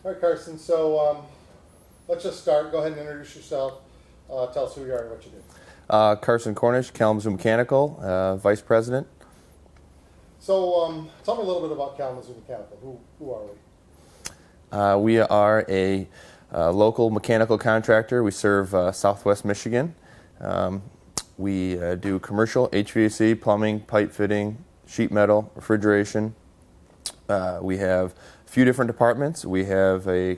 All right, Carson. So let's just start. Go ahead and introduce yourself. Tell us who you are and what you do. Carson Cornish, Kalamazoo Mechanical, Vice President. So tell me a little bit about Kalamazoo Mechanical. Who are we? We are a local mechanical contractor. We serve Southwest Michigan. We do commercial HVAC, plumbing, pipe fitting, sheet metal, refrigeration. We have a few different departments. We have a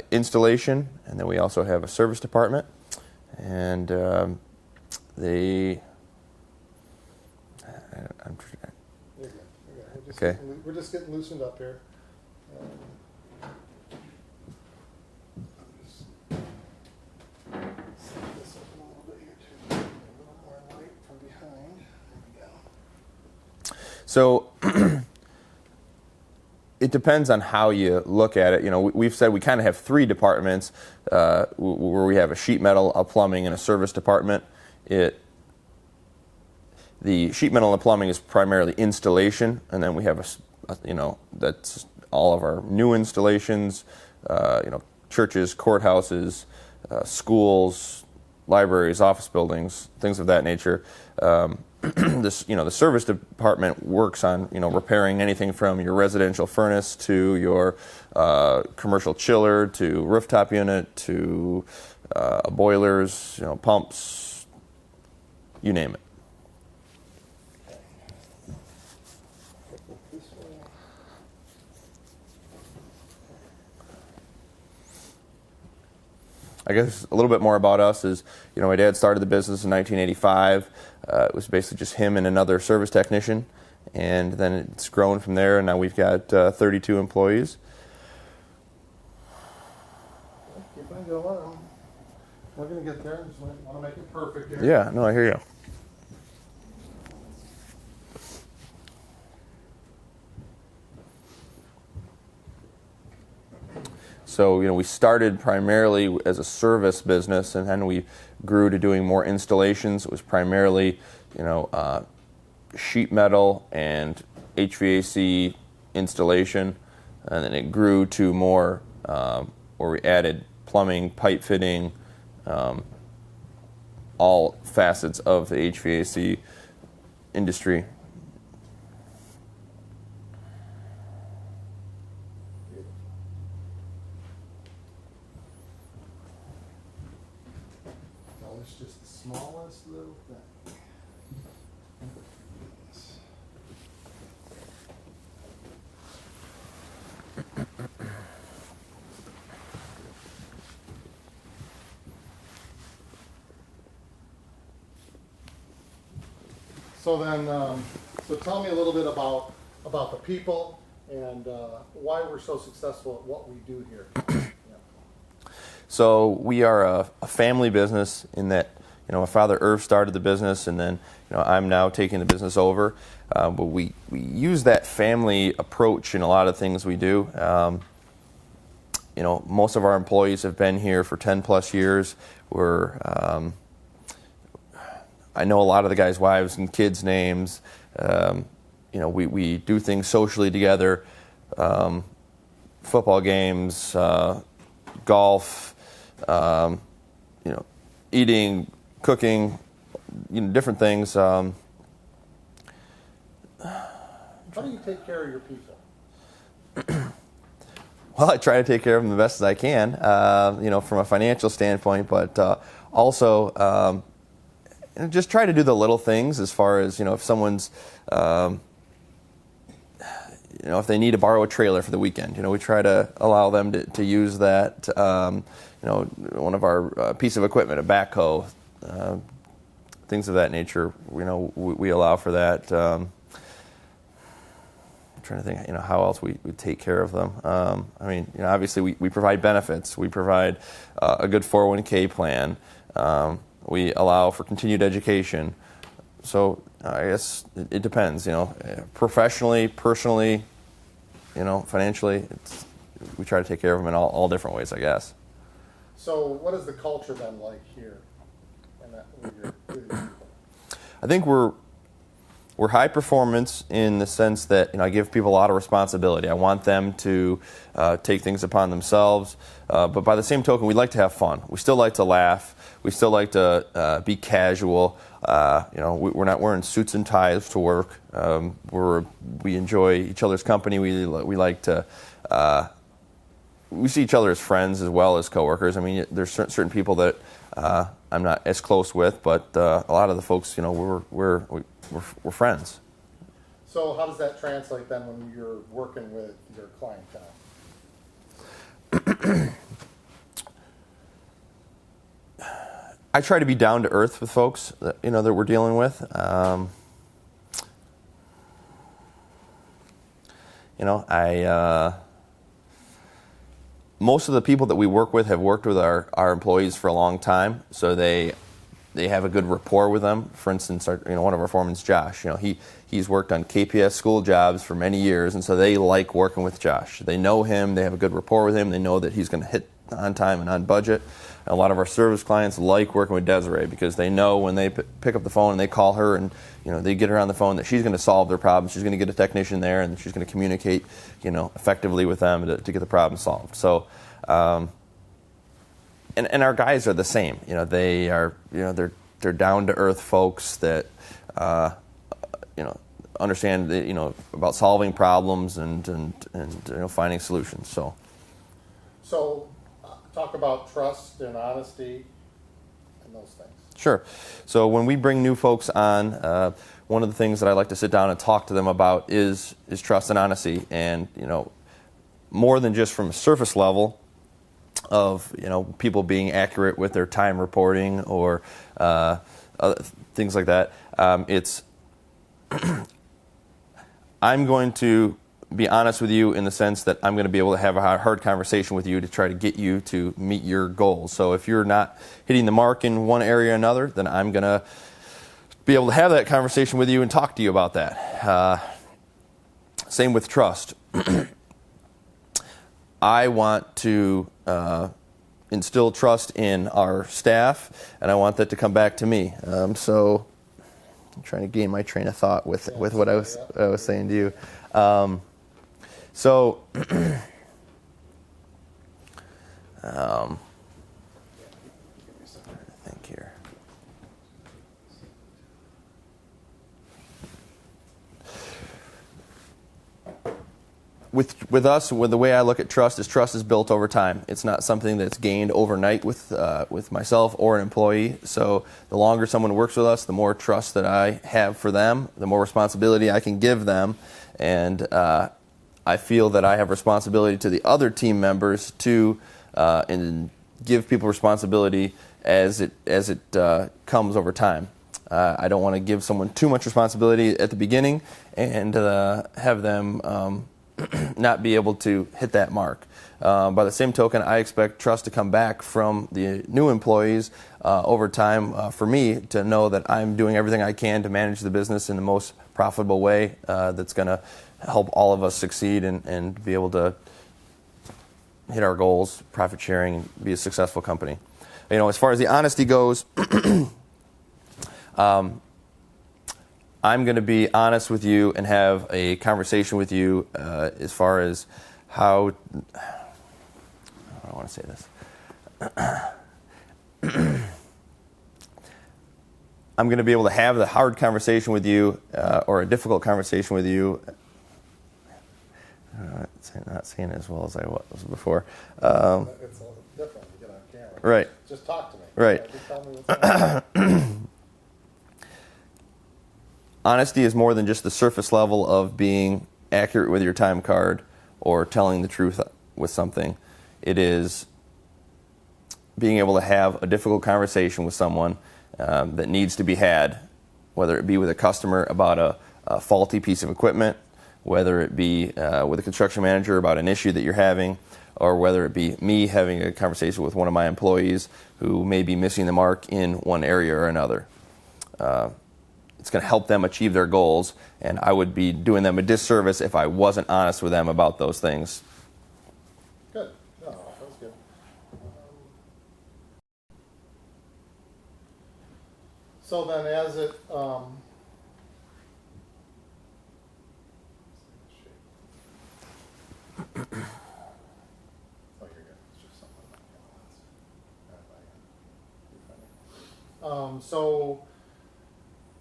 installation, and then we also have a service department. And they... I'm You're good. Okay. We're just getting loosened up here. So it depends on how you look at it. You know, we've said we kind of have three departments where we have a sheet metal, a plumbing, and a service department. The sheet metal and the plumbing is primarily installation, and then we have that's all of our new installations. Churches, courthouses, schools, libraries, office buildings, things of that nature. The service department works on, repairing anything from your residential furnace to your commercial chiller to rooftop unit to boilers, pumps, you name it. I guess a little bit more about us is, my dad started the business in 1985. It was basically just him and another service technician, and then it's grown from there, and now we've got 32 employees. Keep on going. We're going to get there. Just want to make it perfect here. Yeah, no, I hear you. So, we started primarily as a service business, and then we grew to doing more installations. It was primarily, sheet metal and HVAC installation, and then it grew to more where we added plumbing, pipe fitting, all facets of the HVAC industry. It's just the smallest little thing. So then, so tell me a little bit about the people and why we're so successful at what we do here. So we are a family business in that, my father Irv started the business, and then, I'm now taking the business over. But we use that family approach in a lot of things we do. Most of our employees have been here for 10 plus years. I know a lot of the guys' wives and kids' names. We do things socially together, football games, golf, eating, cooking, different things. How do you take care of your people? Well, I try to take care of them the best as I can, from a financial standpoint, but also just try to do the little things as far as, if someone's, if they need to borrow a trailer for the weekend, we try to allow them to use that, one of our piece of equipment, a backhoe, things of that nature, we allow for that. I'm trying to think, how else we take care of them. Obviously we provide benefits. We provide a good 401k plan. We allow for continued education. So I guess it depends, professionally, personally, financially, we try to take care of them in all different ways, I guess. So what has the culture been like here? I think we're we're high performance in the sense that I give people a lot of responsibility. I want them to take things upon themselves, but by the same token, we like to have fun. We still like to laugh. We still like to be casual. We're not wearing suits and ties to work. We enjoy each other's company. We like to. We see each other as friends as well as coworkers. I mean, there's certain people that I'm not as close with, but a lot of the folks, we're friends. So how does that translate then when you're working with your clientele? I try to be down to earth with folks that we're dealing with. Most of the people that we work with have worked with our employees for a long time, so they have a good rapport with them. For instance, one of our foremen's Josh. He's worked on KPS school jobs for many years, and so they like working with Josh. They know him. They have a good rapport with him. They know that he's going to hit on time and on budget. And a lot of our service clients like working with Desiree because they know when they pick up the phone and they call her and they get her on the phone that she's going to solve their problem. She's going to get a technician there and she's going to communicate effectively with them to get the problem solved. So. And our guys are the same. They are. They're down to earth folks that understand about solving problems and finding solutions. So, talk about trust and honesty and those things. Sure. So when we bring new folks on, one of the things that I like to sit down and talk to them about is trust and honesty, and more than just from a surface level of people being accurate with their time reporting or other things like that. It's I'm going to be honest with you in the sense that I'm going to be able to have a hard conversation with you to try to get you to meet your goals. So if you're not hitting the mark in one area or another, then I'm going to be able to have that conversation with you and talk to you about that. Same with trust. I want to instill trust in our staff, and I want that to come back to me. So I'm trying to gain my train of thought with what I was saying to you. I think here. With us, with the way I look at trust is built over time. It's not something that's gained overnight with myself or an employee. So the longer someone works with us, the more trust that I have for them, the more responsibility I can give them, and I feel that I have responsibility to the other team members to and give people responsibility as it comes over time. I don't want to give someone too much responsibility at the beginning and have them not be able to hit that mark. By the same token, I expect trust to come back from the new employees over time for me to know that I'm doing everything I can to manage the business in the most profitable way that's going to help all of us succeed and be able to hit our goals, profit sharing, and be a successful company. As far as the honesty goes, I'm going to be honest with you and have a conversation with you as far as how I want to say this. I'm going to be able to have the hard conversation with you or a difficult conversation with you. Not saying it as well as I was before. It's a little different to get on camera. Right. Just talk to me. Right. Just tell me what's going on. Honesty is more than just the surface level of being accurate with your time card or telling the truth with something. It is being able to have a difficult conversation with someone that needs to be had, whether it be with a customer about a faulty piece of equipment, whether it be with a construction manager about an issue that you're having, or whether it be me having a conversation with one of my employees who may be missing the mark in one area or another. It's going to help them achieve their goals, and I would be doing them a disservice if I wasn't honest with them about those things. Good. No, that was good. So then as it, So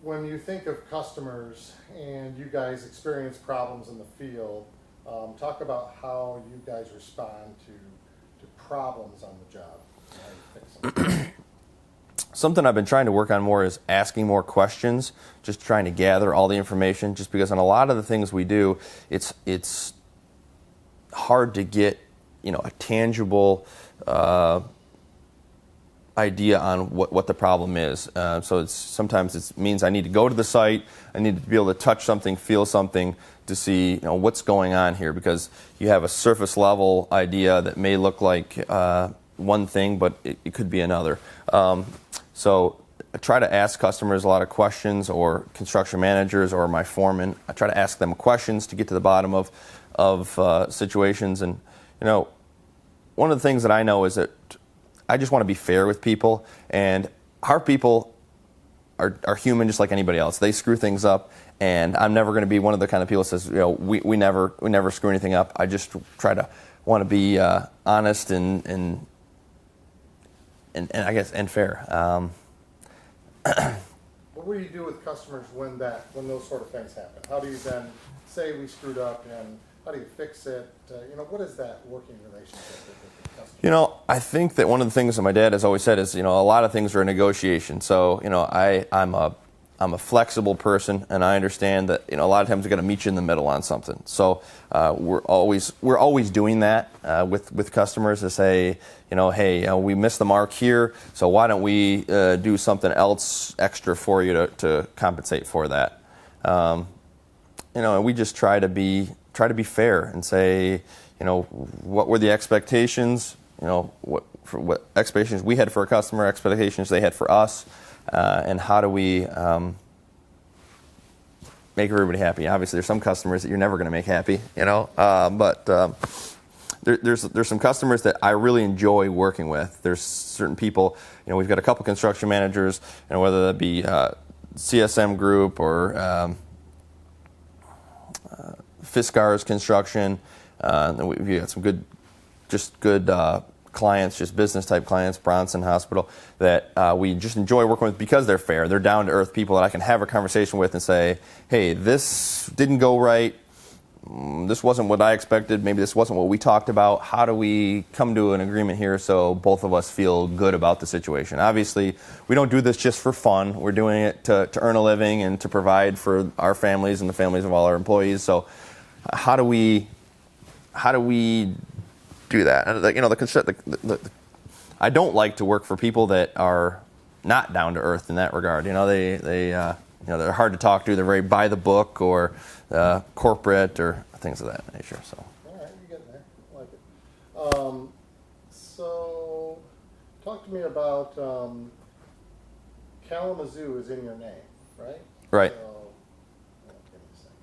when you think of customers and you guys experience problems in the field, talk about how you guys respond to problems on the job. How you fix them. Something I've been trying to work on more is asking more questions, just trying to gather all the information, just because on a lot of the things we do, it's hard to get, a tangible idea on what the problem is. So sometimes it means I need to go to the site, I need to be able to touch something, feel something to see what's going on here, because you have a surface level idea that may look like one thing, but it could be another. So I try to ask customers a lot of questions, or construction managers or my foreman. I try to ask them questions to get to the bottom of situations. And one of the things that I know is that I just want to be fair with people, and our people are human just like anybody else. They screw things up, and I'm never going to be one of the kind of people that says, we never screw anything up. I just want to be honest and I guess fair. What will you do with customers when those sort of things happen? How do you then say we screwed up, and how do you fix it? What is that working relationship with the customer? I think that one of the things that my dad has always said is, a lot of things are a negotiation. So, I'm a flexible person, and I understand that a lot of times we got to meet you in the middle on something. So we're always doing that with customers to say, hey, we missed the mark here, so why don't we do something else extra for you to compensate for that? And we just try to be fair and say, what were the expectations? What expectations we had for a customer, expectations they had for us. And how do we make everybody happy? Obviously, there's some customers that you're never going to make happy, but there's some customers that I really enjoy working with. There's certain people, we've got a couple construction managers, whether that be CSM Group or Fiskars Construction. We've got some good clients, just business type clients, Bronson Hospital, that we just enjoy working with because they're fair. They're down to earth people that I can have a conversation with and say, hey, this didn't go right. This wasn't what I expected. Maybe this wasn't what we talked about. How do we come to an agreement here so both of us feel good about the situation? Obviously, we don't do this just for fun. We're doing it to earn a living and to provide for our families and the families of all our employees. So how do we do that? And I don't like to work for people that are not down to earth in that regard. They're hard to talk to. They're very by the book or corporate or things of that nature. So. All right, you're getting there. I like it. So, talk to me about Kalamazoo is in your name, right? Right. So, give me a second.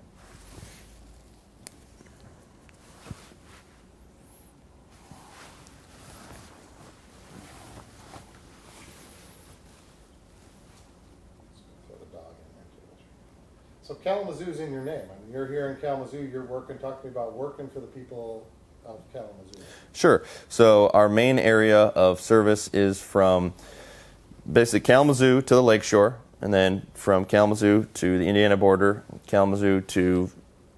Throw the dog in there too. So Kalamazoo's in your name. I mean, you're here in Kalamazoo. You're working. Talk to me about working for the people of Kalamazoo. Sure. So our main area of service is from basically Kalamazoo to the lakeshore, and then from Kalamazoo to the Indiana border, Kalamazoo to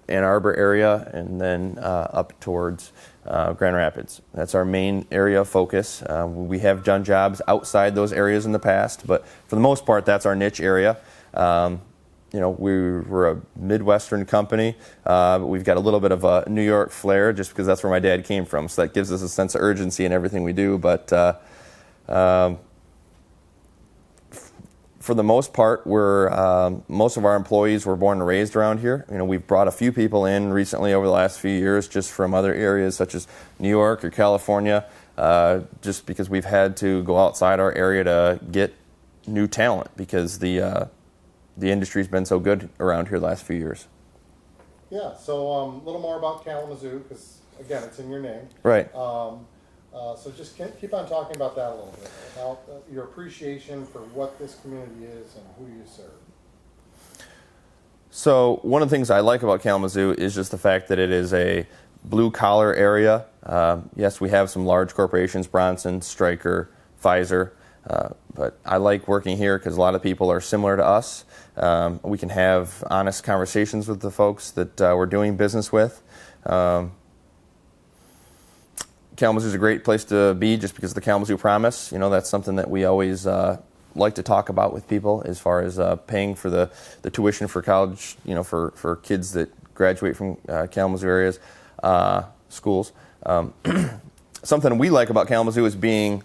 Ann Arbor area, and then up towards Grand Rapids. That's our main area of focus. We have done jobs outside those areas in the past, but for the most part, that's our niche area. We're a Midwestern company, but we've got a little bit of a New York flair just because that's where my dad came from. So that gives us a sense of urgency in everything we do. But for the most part, most of our employees were born and raised around here. We've brought a few people in recently over the last few years just from other areas such as New York or California, just because we've had to go outside our area to get new talent because the industry's been so good around here the last few years. Yeah, so a little more about Kalamazoo, because, again, it's in your name. Right. So just keep on talking about that a little bit, about your appreciation for what this community is and who you serve. So one of the things I like about Kalamazoo is just the fact that it is a blue-collar area. Yes, we have some large corporations, Bronson, Stryker, Pfizer, But I like working here because a lot of people are similar to us. We can have honest conversations with the folks that we're doing business with. Kalamazoo is a great place to be just because of the Kalamazoo Promise. That's something that we always like to talk about with people as far as paying for the tuition for college, for kids that graduate from Kalamazoo areas, schools. Something we like about Kalamazoo is being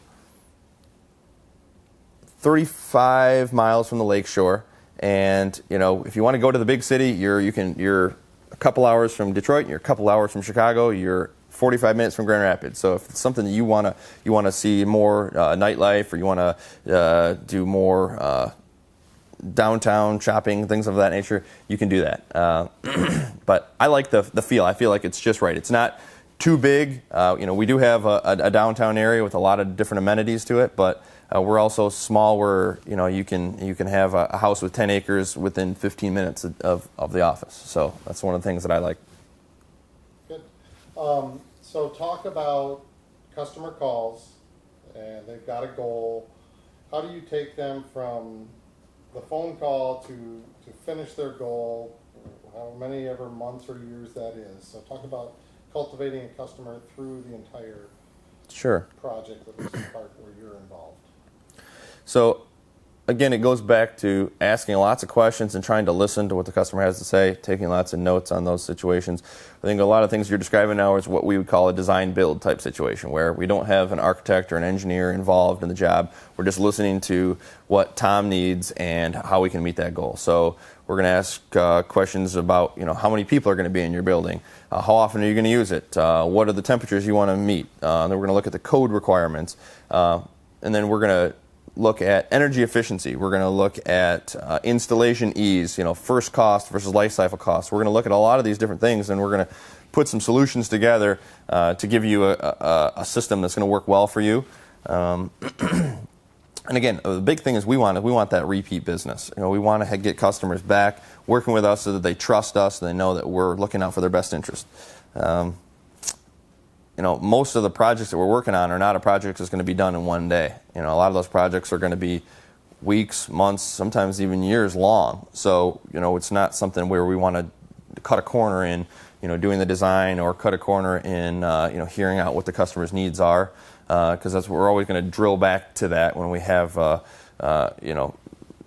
35 miles from the lakeshore. And, if you want to go to the big city, you're a couple hours from Detroit, you're a couple hours from Chicago, you're 45 minutes from Grand Rapids. So if it's something that you want to see more nightlife, or you want to do more downtown shopping, things of that nature, you can do that. But I like the feel. I feel like it's just right. It's not too big. We do have a downtown area with a lot of different amenities to it, but we're also small where you can have a house with 10 acres within 15 minutes of the office. So that's one of the things that I like. Good. So talk about customer calls, and they've got a goal. How do you take them from the phone call to finish their goal, how many ever months or years that is? So talk about cultivating a customer through the entire project that is part where you're involved. So again, it goes back to asking lots of questions and trying to listen to what the customer has to say, taking lots of notes on those situations. I think a lot of things you're describing now is what we would call a design-build type situation, where we don't have an architect or an engineer involved in the job. We're just listening to what Tom needs and how we can meet that goal. So we're going to ask questions about, how many people are going to be in your building, how often are you going to use it, what are the temperatures you want to meet. Then we're going to look at the code requirements, and then we're going to look at energy efficiency. We're going to look at installation ease, first cost versus life cycle cost. We're going to look at a lot of these different things, and we're going to put some solutions together to give you a system that's going to work well for you. And again, the big thing is we want that repeat business. We want to get customers back working with us so that they trust us and they know that we're looking out for their best interest. Most of the projects that we're working on are not a project that's going to be done in one day. A lot of those projects are going to be weeks, months, sometimes even years long. So, it's not something where we want to cut a corner in, doing the design, or cut a corner in, hearing out what the customer's needs are, because we're always going to drill back to that when we have,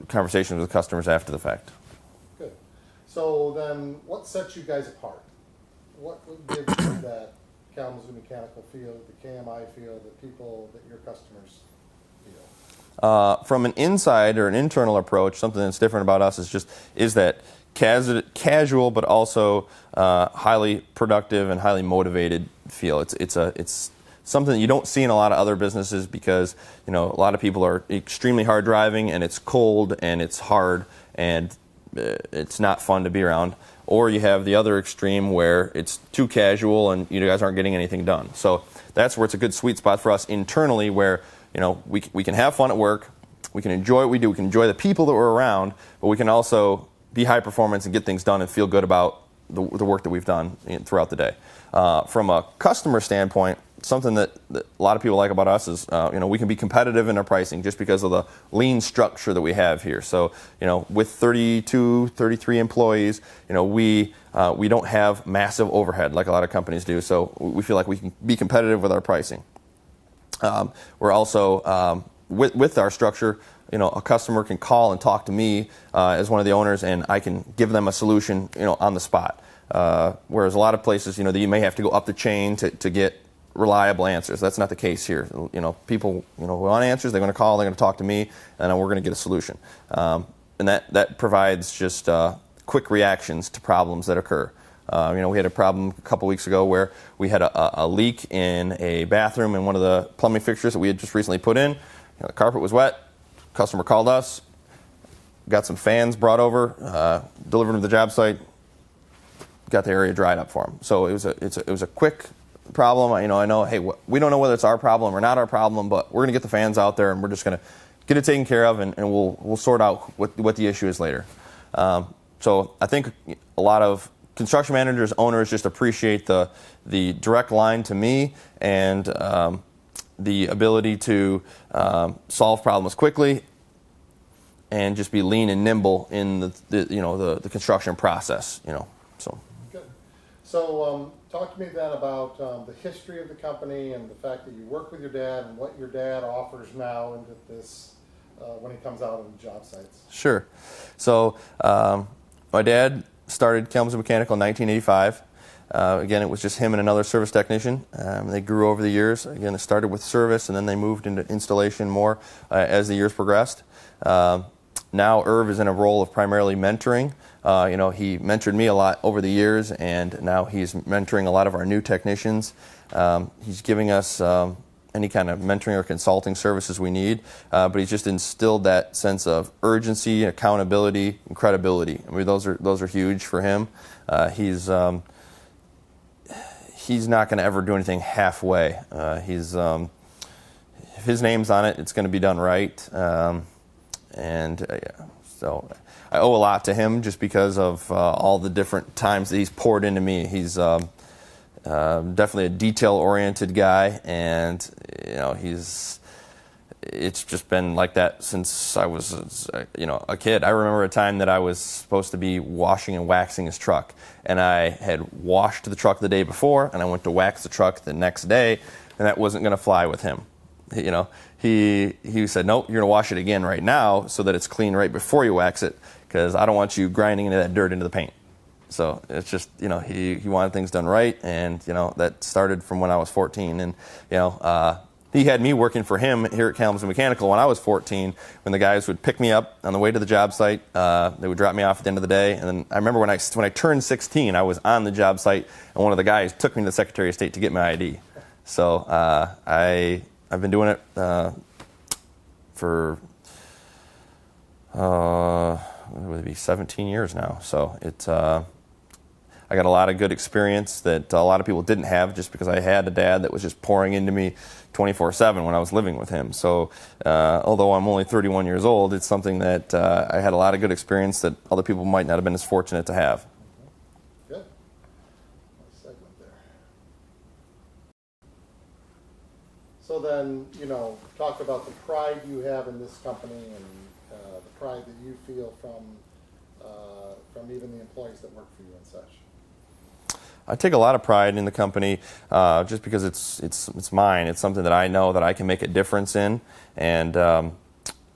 conversations with customers after the fact. Good. So then, what sets you guys apart? What gives you that Kalamazoo mechanical feel, the KMI feel, the people that your customers feel? From an inside or an internal approach, something that's different about us is that casual but also highly productive and highly motivated feel. It's something that you don't see in a lot of other businesses because a lot of people are extremely hard driving, and it's cold and it's hard and it's not fun to be around. Or you have the other extreme where it's too casual and you guys aren't getting anything done. So that's where it's a good sweet spot for us internally, where we can have fun at work, we can enjoy what we do, we can enjoy the people that we're around, but we can also be high performance and get things done and feel good about the work that we've done throughout the day. From a customer standpoint, something that a lot of people like about us is, we can be competitive in our pricing just because of the lean structure that we have here. So, with 32, 33 employees, we don't have massive overhead like a lot of companies do. So we feel like we can be competitive with our pricing. We're also, with our structure, a customer can call and talk to me as one of the owners, and I can give them a solution, on the spot. Whereas a lot of places, that you may have to go up the chain to get reliable answers. That's not the case here. People, who want answers, they're going to call, they're going to talk to me, and we're going to get a solution. And that provides just quick reactions to problems that occur. We had a problem a couple weeks ago where we had a leak in a bathroom in one of the plumbing fixtures that we had just recently put in. The carpet was wet. Customer called us, got some fans brought over, delivered them to the job site, got the area dried up for them. So it was a quick problem. I know, hey, we don't know whether it's our problem or not our problem, but we're going to get the fans out there and we're just going to get it taken care of, and we'll sort out what the issue is later. So I think a lot of construction managers, owners just appreciate the direct line to me, and the ability to solve problems quickly and just be lean and nimble in the construction process. So. Good. So talk to me then about the history of the company and the fact that you work with your dad and what your dad offers now into this when he comes out on the job sites. Sure. So my dad started Kalamazoo Mechanical in 1985. Again, it was just him and another service technician. They grew over the years. Again, it started with service, and then they moved into installation more as the years progressed. Now Irv is in a role of primarily mentoring. He mentored me a lot over the years, and now he's mentoring a lot of our new technicians. He's giving us any kind of mentoring or consulting services we need, but he's just instilled that sense of urgency, accountability, and credibility. I mean, those are huge for him. He's not going to ever do anything halfway. If his name's on it, it's going to be done right. So I owe a lot to him just because of all the different times that he's poured into me. He's definitely a detail-oriented guy, and it's just been like that since I was a kid. I remember a time that I was supposed to be washing and waxing his truck, and I had washed the truck the day before, and I went to wax the truck the next day, and that wasn't going to fly with him. He said, nope, you're going to wash it again right now so that it's clean right before you wax it, because I don't want you grinding into that dirt into the paint. So it's just, he wanted things done right, and, that started from when I was 14. And, he had me working for him here at Kalamazoo Mechanical when I was 14, when the guys would pick me up on the way to the job site. They would drop me off at the end of the day. And then I remember when I turned 16, I was on the job site, and one of the guys took me to the Secretary of State to get my ID. So I've been doing it for it would be 17 years now. So I got a lot of good experience that a lot of people didn't have, just because I had a dad that was just pouring into me 24/7 when I was living with him. So although I'm only 31 years old, it's something that I had a lot of good experience that other people might not have been as fortunate to have. Good. Nice segment there. So then, talk about the pride you have in this company and the pride that you feel from even the employees that work for you and such. I take a lot of pride in the company just because it's mine. It's something that I know that I can make a difference in, and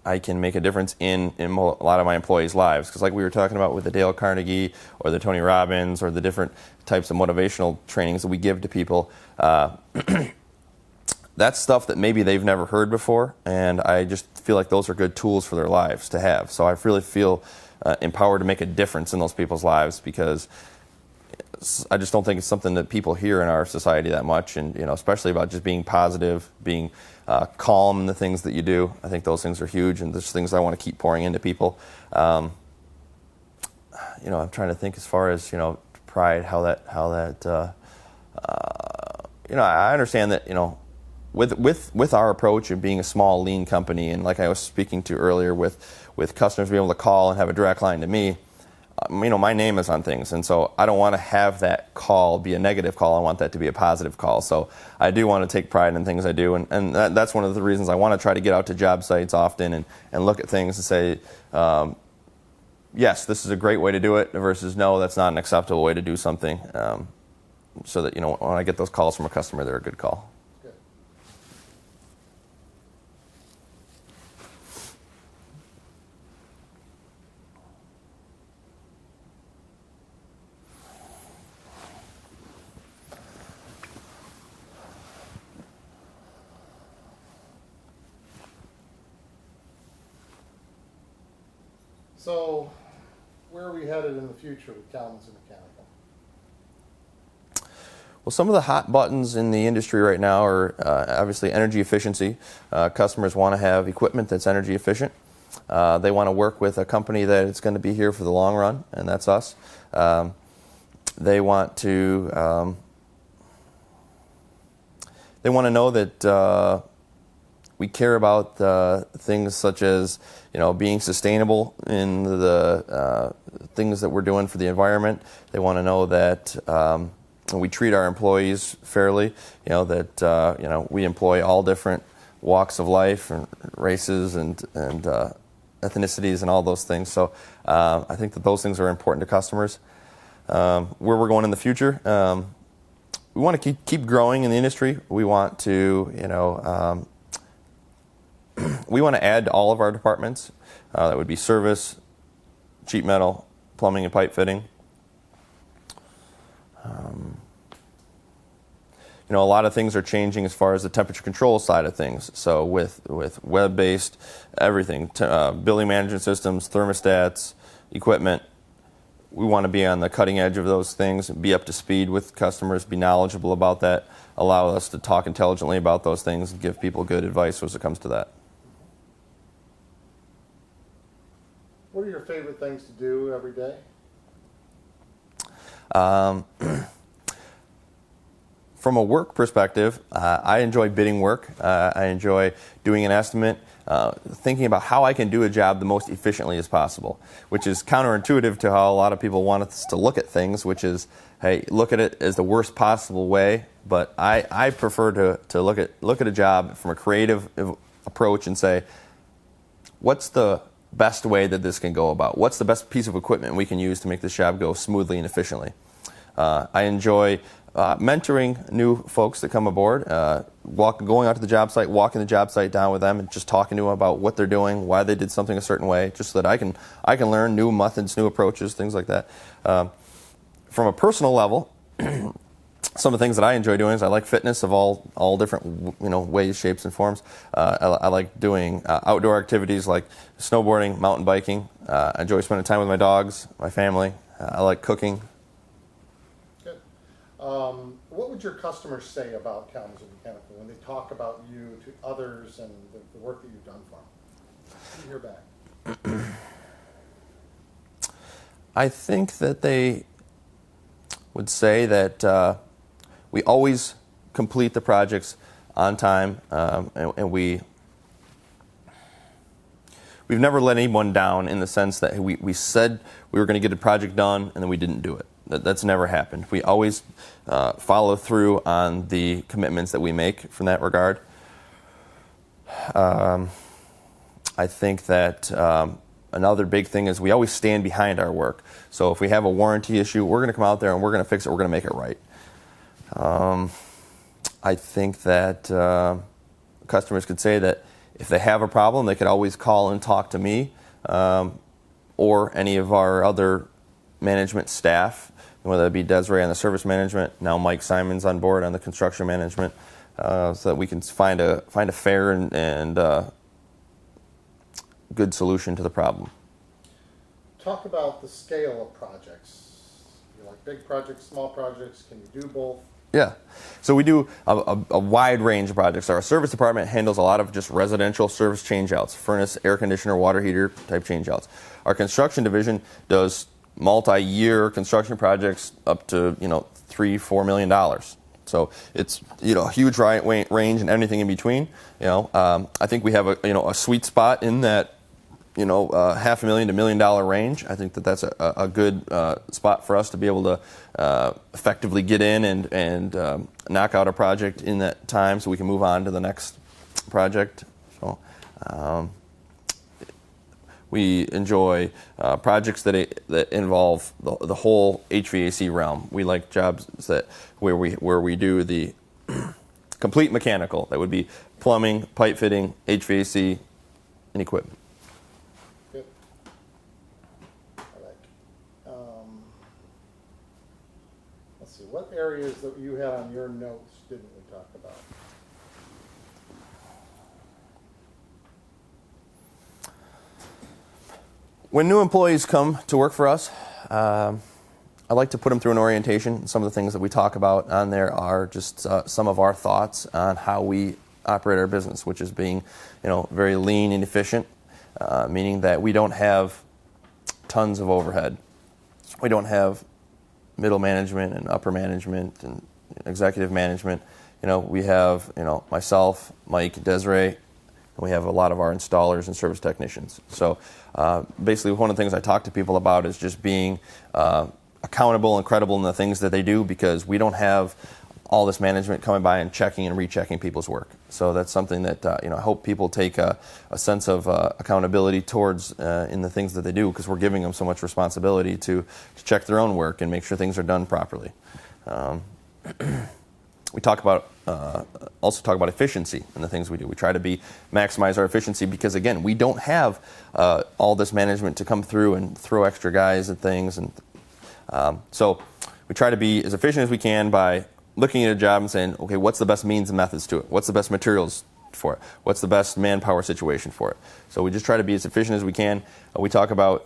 I can make a difference in a lot of my employees' lives. Because like we were talking about with the Dale Carnegie or the Tony Robbins or the different types of motivational trainings that we give to people, that's stuff that maybe they've never heard before, and I just feel like those are good tools for their lives to have. So I really feel empowered to make a difference in those people's lives, because I just don't think it's something that people hear in our society that much, and especially about just being positive, being calm in the things that you do. I think those things are huge, and there's things I want to keep pouring into people. I'm trying to think as far as pride, how that I understand that with our approach of being a small, lean company, and like I was speaking to earlier, with customers being able to call and have a direct line to me, my name is on things, and so I don't want to have that call be a negative call. I want that to be a positive call. So I do want to take pride in things I do, and that's one of the reasons I want to try to get out to job sites often and look at things and say, yes, this is a great way to do it, versus no, that's not an acceptable way to do something, so that when I get those calls from a customer, they're a good call. So, where are we headed in the future with Kalamazoo Mechanical? Well, some of the hot buttons in the industry right now are obviously energy efficiency. Customers want to have equipment that's energy efficient. They want to work with a company that is going to be here for the long run, and that's us. They want to know that we care about things such as being sustainable in the things that we're doing for the environment. They want to know that we treat our employees fairly. That we employ all different walks of life and races and ethnicities and all those things. So I think that those things are important to customers. Where we're going in the future, we want to keep growing in the industry. We want to, we want to add to all of our departments. That would be service, sheet metal, plumbing and pipe fitting. A lot of things are changing as far as the temperature control side of things. So with web-based everything, building management systems, thermostats, equipment, we want to be on the cutting edge of those things, be up to speed with customers, be knowledgeable about that, allow us to talk intelligently about those things, and give people good advice as it comes to that. What are your favorite things to do every day? From a work perspective, I enjoy bidding work. I enjoy doing an estimate, thinking about how I can do a job the most efficiently as possible, which is counterintuitive to how a lot of people want us to look at things, which is, hey, look at it as the worst possible way. But I prefer to look at a job from a creative approach and say, what's the best way that this can go about? What's the best piece of equipment we can use to make this job go smoothly and efficiently? I enjoy mentoring new folks that come aboard, going out to the job site, walking the job site down with them, and just talking to them about what they're doing, why they did something a certain way, just so that I can learn new methods, new approaches, things like that. From a personal level, some of the things that I enjoy doing is I like fitness of all different ways, shapes, and forms. I like doing outdoor activities like snowboarding, mountain biking. I enjoy spending time with my dogs, my family. I like cooking. Good. What would your customers say about Kalamazoo Mechanical when they talk about you to others and the work that you've done for them? What do you hear back? I think that they would say that we always complete the projects on time, and we've never let anyone down in the sense that we said we were going to get a project done and then we didn't do it. That's never happened. We always follow through on the commitments that we make from that regard. I think that another big thing is we always stand behind our work. So if we have a warranty issue, we're going to come out there and we're going to fix it. We're going to make it right. I think that customers could say that if they have a problem, they could always call and talk to me or any of our other management staff, whether it be Desiree on the service management, now Mike Simon's on board on the construction management, so that we can find a fair and good solution to the problem. Talk about the scale of projects. You like big projects, small projects? Can you do both? Yeah. So we do a wide range of projects. Our service department handles a lot of just residential service changeouts, furnace, air conditioner, water heater type changeouts. Our construction division does multi-year construction projects up to $3-4 million. So it's a huge range and anything in between. I think we have a sweet spot in that $500,000 to $1 million range. I think that's a good spot for us to be able to effectively get in and knock out a project in that time, so we can move on to the next project. So we enjoy projects that involve the whole HVAC realm. We like jobs where we do the complete mechanical. That would be plumbing, pipe fitting, HVAC, and equipment. Good. I like. Let's see. What areas that you had on your notes didn't we talk about? When new employees come to work for us, I like to put them through an orientation. Some of the things that we talk about on there are just some of our thoughts on how we operate our business, which is being, very lean and efficient, meaning that we don't have tons of overhead. We don't have middle management and upper management and executive management. We have, myself, Mike, Desiree, and we have a lot of our installers and service technicians. So basically one of the things I talk to people about is just being a accountable and credible in the things that they do, because we don't have all this management coming by and checking and rechecking people's work. So that's something that I hope people take a sense of accountability towards in the things that they do, because we're giving them so much responsibility to check their own work and make sure things are done properly. We also talk about efficiency in the things we do. We try to maximize our efficiency, because again, we don't have all this management to come through and throw extra guys at things, and so we try to be as efficient as we can by looking at a job and saying, okay, what's the best means and methods to it? What's the best materials for it? What's the best manpower situation for it? So we just try to be as efficient as we can. We talk about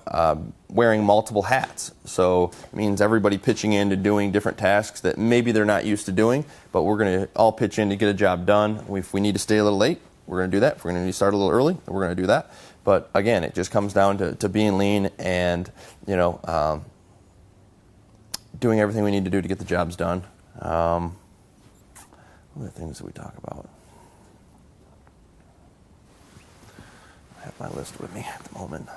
wearing multiple hats. So it means everybody pitching in to doing different tasks that maybe they're not used to doing, but we're going to all pitch in to get a job done. If we need to stay a little late, we're going to do that. If we're going to start a little early, we're going to do that. But again, it just comes down to being lean and doing everything we need to do to get the jobs done. What are the things that we talk about? I have my list with me at the moment.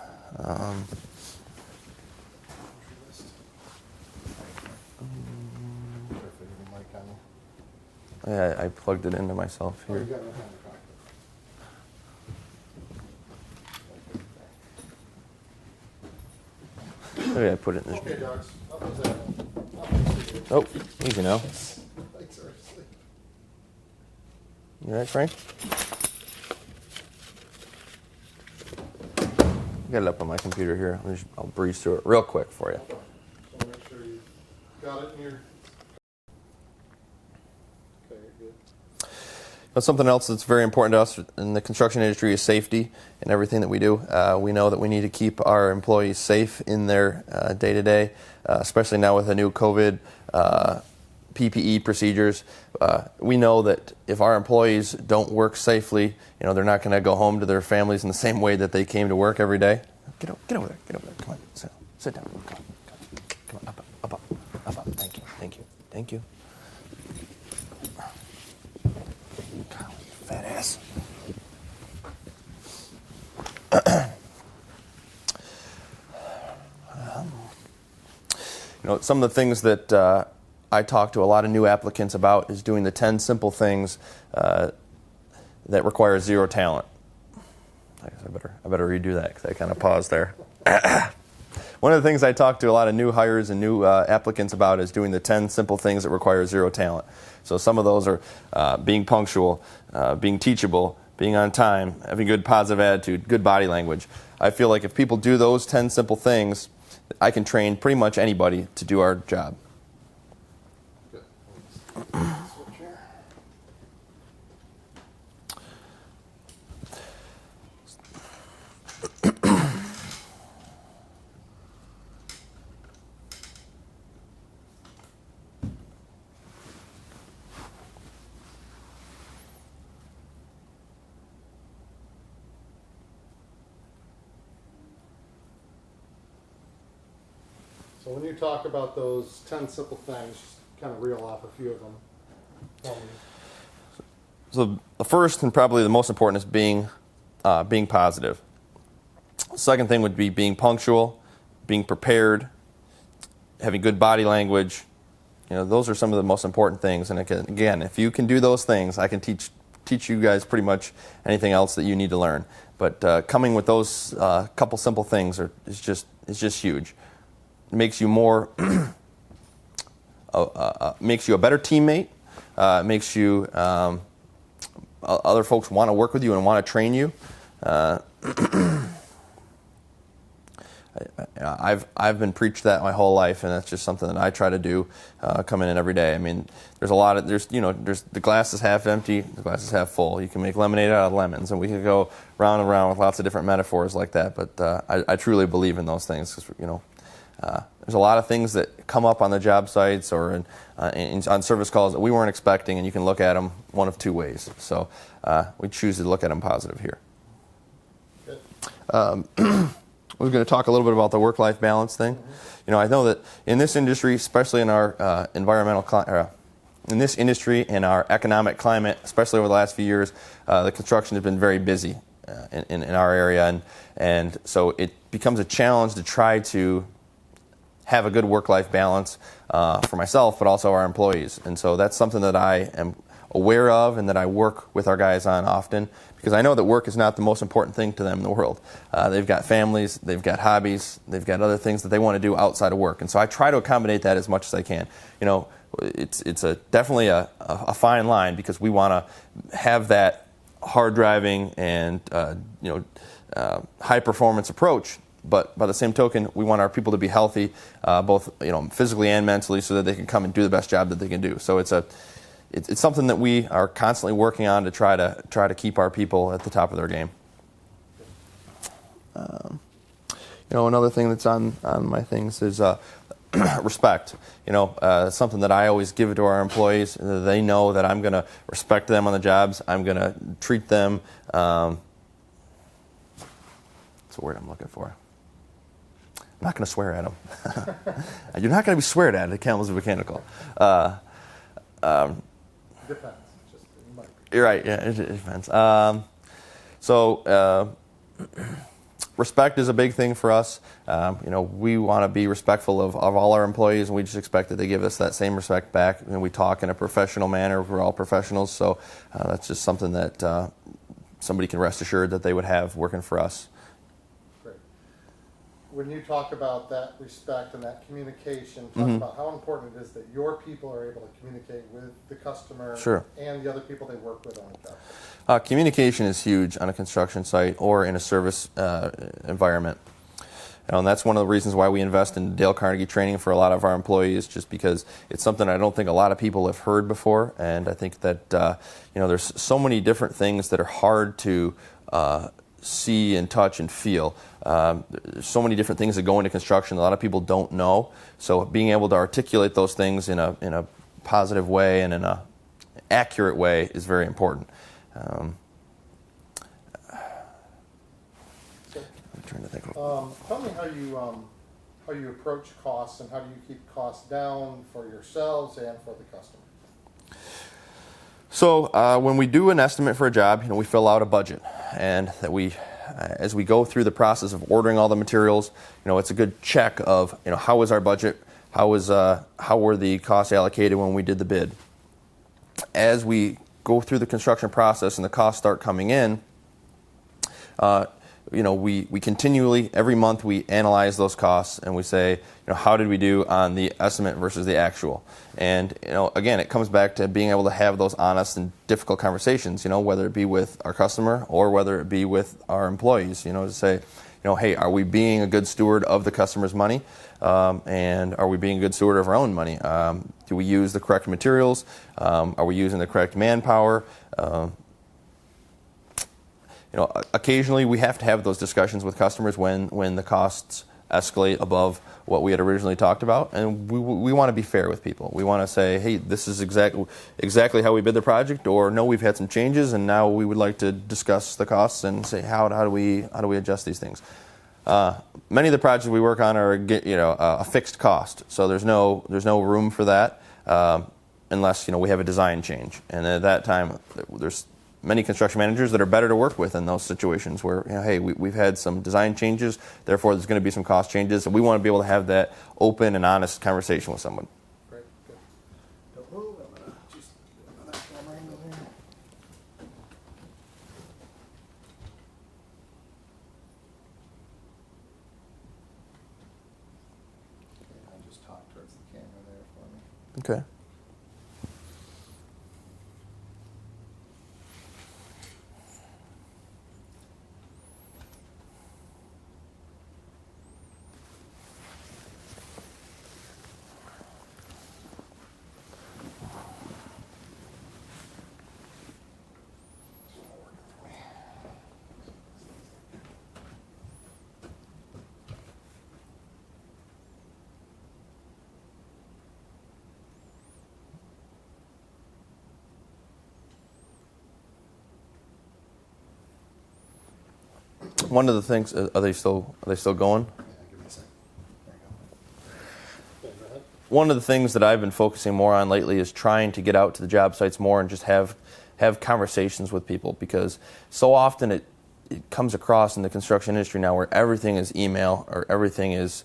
Yeah, I plugged it into myself here. Maybe I put it in this. Okay, dogs. Oh, easy now. You all right, Frank? Got it up on my computer here. I'll breeze through it real quick for you. So make sure you got it in your... Okay, you're good. But something else that's very important to us in the construction industry is safety in everything that we do. We know that we need to keep our employees safe in their day-to-day, especially now with the new COVID PPE procedures. We know that if our employees don't work safely, they're not going to go home to their families in the same way that they came to work every day. Get over there. Come on, sit down. Come on, up. Thank you. God, fat ass. Some of the things that I talk to a lot of new applicants about is doing the 10 simple things that require zero talent. I guess I better redo that because I kind of paused there. One of the things I talk to a lot of new hires and new applicants about is doing the 10 simple things that require zero talent. So some of those are being punctual, being teachable, being on time, having good positive attitude, good body language. I feel like if people do those 10 simple things, I can train pretty much anybody to do our job. So when you talk about those 10 simple things, just kind of reel off a few of them. Tell me. So the first and probably the most important is being positive. The second thing would be being punctual, being prepared, having good body language. Those are some of the most important things. And again, if you can do those things, I can teach you guys pretty much anything else that you need to learn. But coming with those couple simple things is just huge. It makes you makes you a better teammate. Makes you other folks want to work with you and want to train you. I've been preached that my whole life, and that's just something that I try to do coming in every day. I mean, there's the glass is half empty, the glass is half full. You can make lemonade out of lemons, and we could go round and round with lots of different metaphors like that. But I truly believe in those things because there's a lot of things that come up on the job sites or on service calls that we weren't expecting, and you can look at them one of two ways. So we choose to look at them positive here. We're going to talk a little bit about the work-life balance thing. Mm-hmm. I know that in this industry, especially in our in this industry and our economic climate, especially over the last few years, the construction has been very busy in our area, and so it becomes a challenge to try to have a good work-life balance for myself, but also our employees. And so that's something that I am aware of and that I work with our guys on often, because I know that work is not the most important thing to them in the world. They've got families, they've got hobbies, they've got other things that they want to do outside of work. And so I try to accommodate that as much as I can. You know, it's definitely a fine line, because we want to have that hard driving and high performance approach. But by the same token, we want our people to be healthy, both physically and mentally, so that they can come and do the best job that they can do. So it's something that we are constantly working on to try to keep our people at the top of their game. Another thing that's on my things is respect. Something that I always give to our employees. They know that I'm going to respect them on the jobs. I'm going to treat them. What's the word I'm looking for? I'm not going to swear at them. You're not going to be sweared at Kalamazoo Mechanical. Depends. You're right. Yeah, it depends. Respect is a big thing for us. We want to be respectful of all our employees, and we just expect that they give us that same respect back. And we talk in a professional manner. We're all professionals, so that's just something that somebody can rest assured that they would have working for us. Great. When you talk about that respect and that communication, talk about how important it is that your people are able to communicate with the customer and the other people they work with on the job. Communication is huge on a construction site or in a service environment. And that's one of the reasons why we invest in Dale Carnegie training for a lot of our employees, just because it's something I don't think a lot of people have heard before. And I think that there's so many different things that are hard to see and touch and feel. There's so many different things that go into construction that a lot of people don't know. So being able to articulate those things in a positive way and in an accurate way is very important. I'm trying to think. Tell me how you approach costs, and how do you keep costs down for yourselves and for the customer? So when we do an estimate for a job, we fill out a budget, and that as we go through the process of ordering all the materials, it's a good check of how was our budget, how were the costs allocated when we did the bid. As we go through the construction process and the costs start coming in, we continually, every month, we analyze those costs and we say, how did we do on the estimate versus the actual? And, again, it comes back to being able to have those honest and difficult conversations, whether it be with our customer or whether it be with our employees, to say, hey, are we being a good steward of the customer's money? And are we being a good steward of our own money? Do we use the correct materials? Are we using the correct manpower? Occasionally we have to have those discussions with customers when the costs escalate above what we had originally talked about, and we want to be fair with people. We want to say, hey, this is exactly how we bid the project, or no, we've had some changes, and now we would like to discuss the costs and say how do we adjust these things. Many of the projects we work on are a fixed cost, so there's no room for that unless we have a design change, and at that time there's many construction managers that are better to work with in those situations where, hey, we've had some design changes, therefore there's going to be some cost changes, and we want to be able to have that open and honest conversation with someone. Great, good. Don't move. I'm going to just do that camera angle here. I'll just talk towards the camera there for me. Okay. One of the things, are they still going? Yeah, give me a second. There you go. Okay, go ahead. One of the things that I've been focusing more on lately is trying to get out to the job sites more and just have conversations with people, because so often it comes across in the construction industry now where everything is email or everything is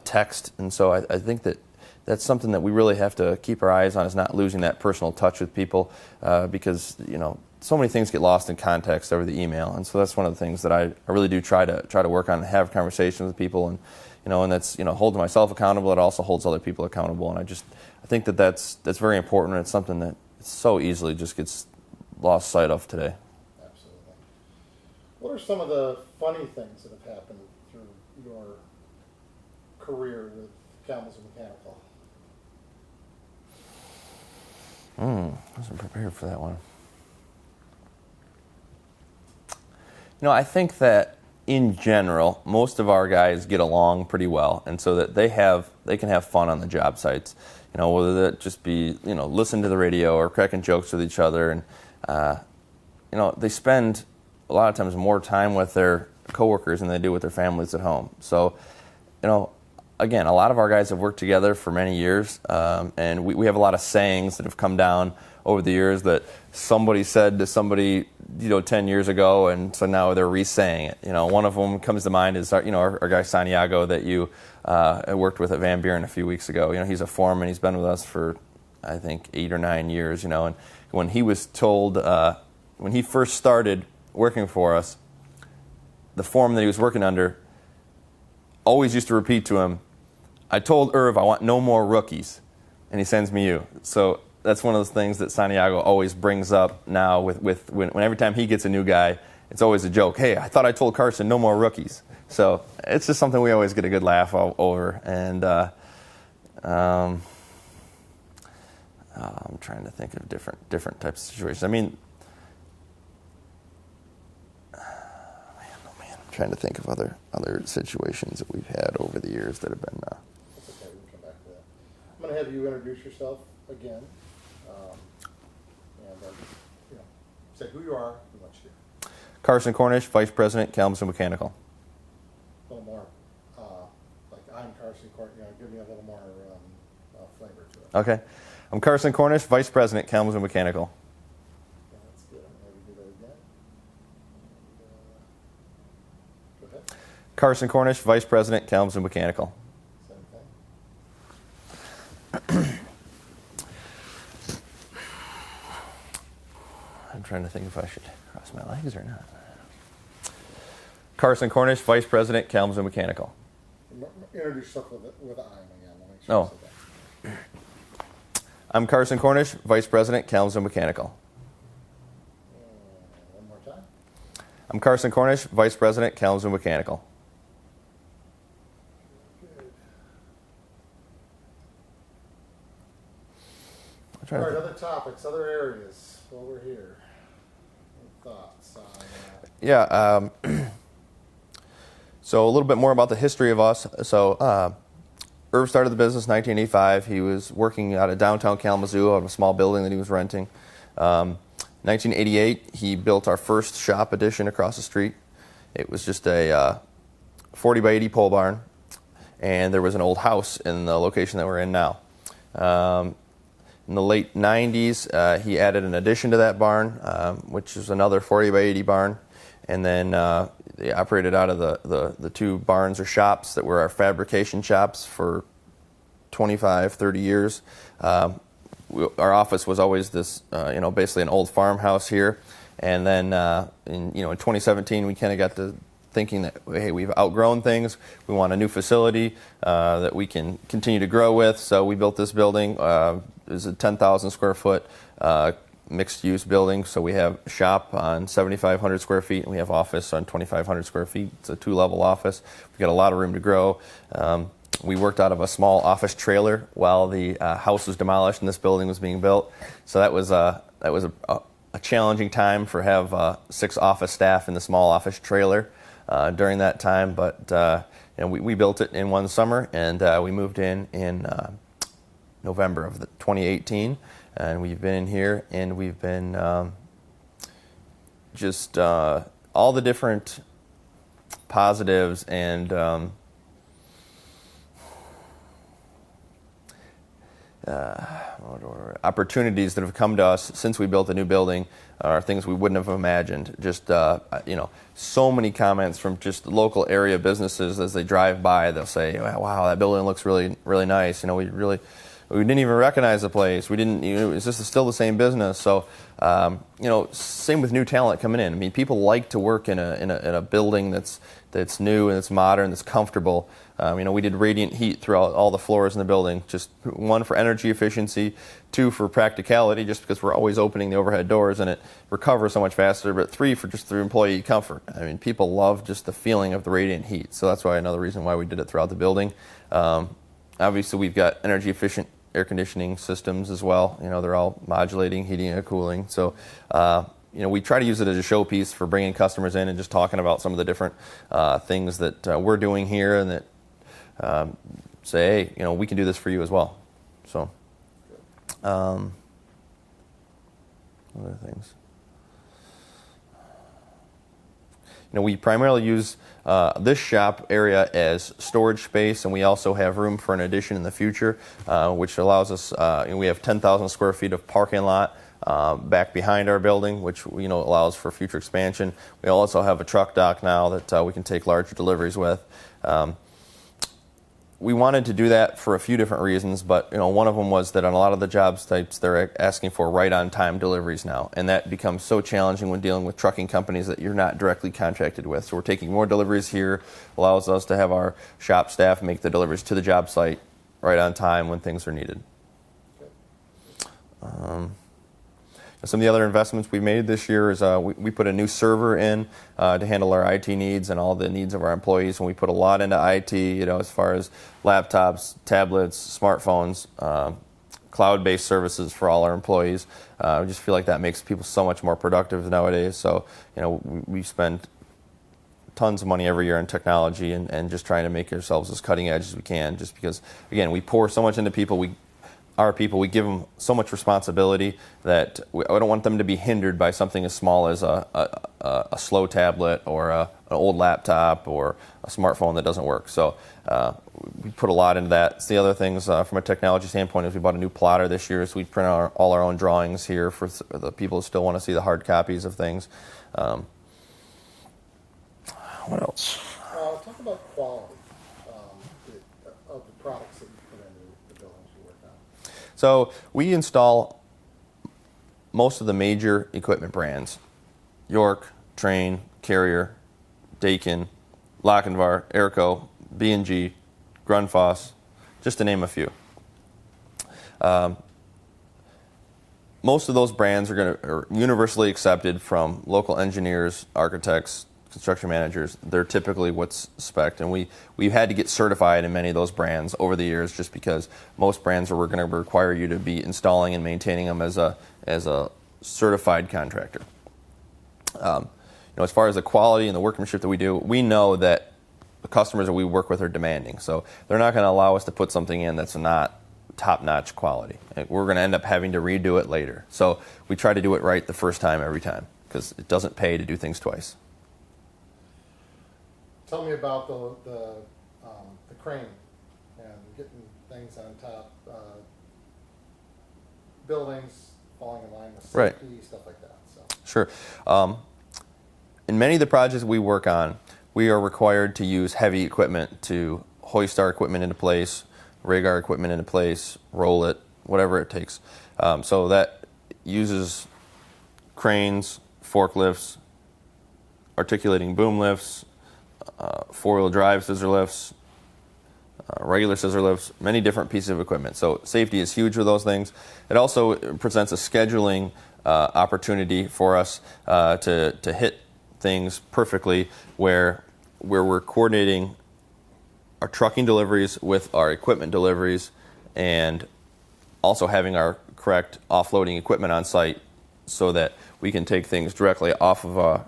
text. And so I think that that's something that we really have to keep our eyes on, is not losing that personal touch with people, because, so many things get lost in context over the email. And so that's one of the things that I really do try to work on, and have conversations with people, and and that's holding myself accountable. It also holds other people accountable, and I think that that's very important, and it's something that so easily just gets lost sight of today. Absolutely. What are some of the funny things that have happened through your career with Kalamazoo Mechanical? I wasn't prepared for that one. I think that in general, most of our guys get along pretty well, and so that they can have fun on the job sites. Whether that just be listen to the radio or cracking jokes with each other, and they spend a lot of times more time with their coworkers than they do with their families at home. So, again, a lot of our guys have worked together for many years, and we have a lot of sayings that have come down over the years that somebody said to somebody 10 years ago, and so now they're re-saying it. One of them comes to mind is our guy Santiago that you worked with at Van Buren a few weeks ago. He's a foreman. He's been with us for, I think, 8 or 9 years. And when he was told, when he first started working for us, the foreman that he was working under always used to repeat to him, "I told Irv I want no more rookies," and he sends me you. So that's one of those things that Santiago always brings up now when every time he gets a new guy, it's always a joke. "Hey, I thought I told Carson no more rookies." So it's just something we always get a good laugh over. And I'm trying to think of different types of situations. I mean, I'm trying to think of other situations that we've had over the years that have been. That's okay. We can come back to that. I'm going to have you introduce yourself again, and say who you are and what you do. Carson Cornish, Vice President, Kalamazoo Mechanical. A little more, like I'm Carson Cornish. Give me a little more flavor to it. Okay, I'm Carson Cornish, Vice President, Kalamazoo Mechanical. Yeah, that's good. I'm going to do that again. Go ahead. Carson Cornish, Vice President, Kalamazoo Mechanical. Same thing. I'm trying to think if I should cross my legs or not. Carson Cornish, Vice President, Kalamazoo Mechanical. Introduce yourself with I'm again. We'll make sure Oh. you say that. I'm Carson Cornish, Vice President, Kalamazoo Mechanical. One more time. I'm Carson Cornish, Vice President, Kalamazoo Mechanical. Good. I'm trying All to right, other topics, other areas while we're here. Any thoughts on Yeah. So a little bit more about the history of us. So Irv started the business in 1985. He was working out of downtown Kalamazoo out of a small building that he was renting. 1988, he built our first shop addition across the street. It was just a 40 by 80 pole barn, and there was an old house in the location that we're in now. In the late 90s, he added an addition to that barn, which is another 40 by 80 barn. And then they operated out of the two barns or shops that were our fabrication shops for 25, 30 years. Our office was always this, basically an old farmhouse here. And then in 2017, we kind of got to thinking that, hey, we've outgrown things. We want a new facility that we can continue to grow with. So we built this building. It was a 10,000 square foot mixed-use building. So we have a shop on 7,500 square feet, and we have office on 2,500 square feet. It's a 2-level office. We've got a lot of room to grow. We worked out of a small office trailer while the house was demolished and this building was being built. So that was a challenging time for have 6 office staff in the small office trailer during that time. But we built it in one summer, and we moved in November of 2018. And we've been in here, and we've been just all the different positives and opportunities that have come to us since we built a new building are things we wouldn't have imagined. Just so many comments from just local area businesses as they drive by. They'll say, "Wow, that building looks really, really nice." We didn't even recognize the place. We didn't. Is this still the same business? So, same with new talent coming in. I mean, people like to work in a building that's new and it's modern, that's comfortable. We did radiant heat throughout all the floors in the building. Just one for energy efficiency, two for practicality, just because we're always opening the overhead doors and it recovers so much faster. But three for just the employee comfort. I mean, people love just the feeling of the radiant heat. So that's why another reason why we did it throughout the building. Obviously, we've got energy efficient air conditioning systems as well. They're all modulating heating and cooling. So, we try to use it as a showpiece for bringing customers in and just talking about some of the different things that we're doing here, and that say, hey, we can do this for you as well. So, other things. We primarily use this shop area as storage space, and we also have room for an addition in the future, which allows us, we have 10,000 square feet of parking lot back behind our building, which allows for future expansion. We also have a truck dock now that we can take larger deliveries with. We wanted to do that for a few different reasons, but one of them was that on a lot of the job types, they're asking for right-on-time deliveries now, and that becomes so challenging when dealing with trucking companies that you're not directly contracted with. So we're taking more deliveries here, allows us to have our shop staff make the deliveries to the job site right on time when things are needed. Some of the other investments we made this year is we put a new server in to handle our IT needs and all the needs of our employees, and we put a lot into IT, as far as laptops, tablets, smartphones, cloud-based services for all our employees. We just feel like that makes people so much more productive nowadays. So, we spend tons of money every year in technology and just trying to make ourselves as cutting edge as we can, just because, again, we pour so much into people. We give them so much responsibility that I don't want them to be hindered by something as small as a slow tablet or an old laptop or a smartphone that doesn't work. So we put a lot into that. The other things from a technology standpoint is we bought a new plotter this year, so we print all our own drawings here for the people who still want to see the hard copies of things. What else? Talk about quality of the products that you put into the buildings you work on. So we install most of the major equipment brands: York, Train, Carrier, Dakin, Lochinvar, Airco, B&G, Grundfos, just to name a few. Most of those brands are universally accepted from local engineers, architects, construction managers. They're typically what's spec'd, and we've had to get certified in many of those brands over the years, just because most brands are going to require you to be installing and maintaining them as a certified contractor. As far as the quality and the workmanship that we do, we know that the customers that we work with are demanding, so they're not going to allow us to put something in that's not top-notch quality. We're going to end up having to redo it later. So we try to do it right the first time every time, because it doesn't pay to do things twice. Tell me about the crane and getting things on top, buildings falling in line with safety, right. Stuff like that. So. Sure. In many of the projects we work on, we are required to use heavy equipment to hoist our equipment into place, rig our equipment into place, roll it, whatever it takes. So that uses cranes, forklifts, articulating boom lifts, four-wheel drive scissor lifts, regular scissor lifts, many different pieces of equipment. So safety is huge with those things. It also presents a scheduling opportunity for us to hit things perfectly, where we're coordinating our trucking deliveries with our equipment deliveries, and also having our correct offloading equipment on site, so that we can take things directly off of a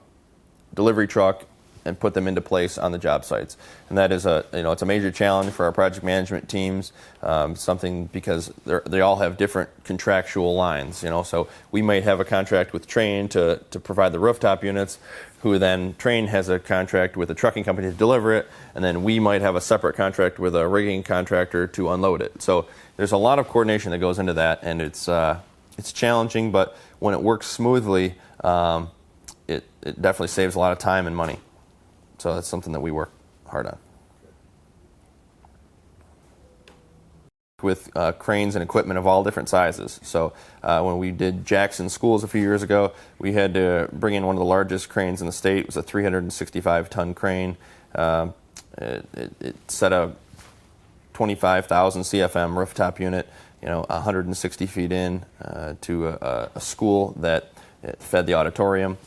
delivery truck and put them into place on the job sites. And that is it's a major challenge for our project management teams, something because they all have different contractual lines, so we might have a contract with Trane to provide the rooftop units, who then Trane has a contract with a trucking company to deliver it, and then we might have a separate contract with a rigging contractor to unload it. So there's a lot of coordination that goes into that, and it's challenging, but when it works smoothly, it definitely saves a lot of time and money. So that's something that we work hard on. With cranes and equipment of all different sizes. So when we did Jackson Schools a few years ago, we had to bring in one of the largest cranes in the state. It was a 365-ton crane. It set a 25,000 CFM rooftop unit, 160 feet in to a school that fed the auditorium.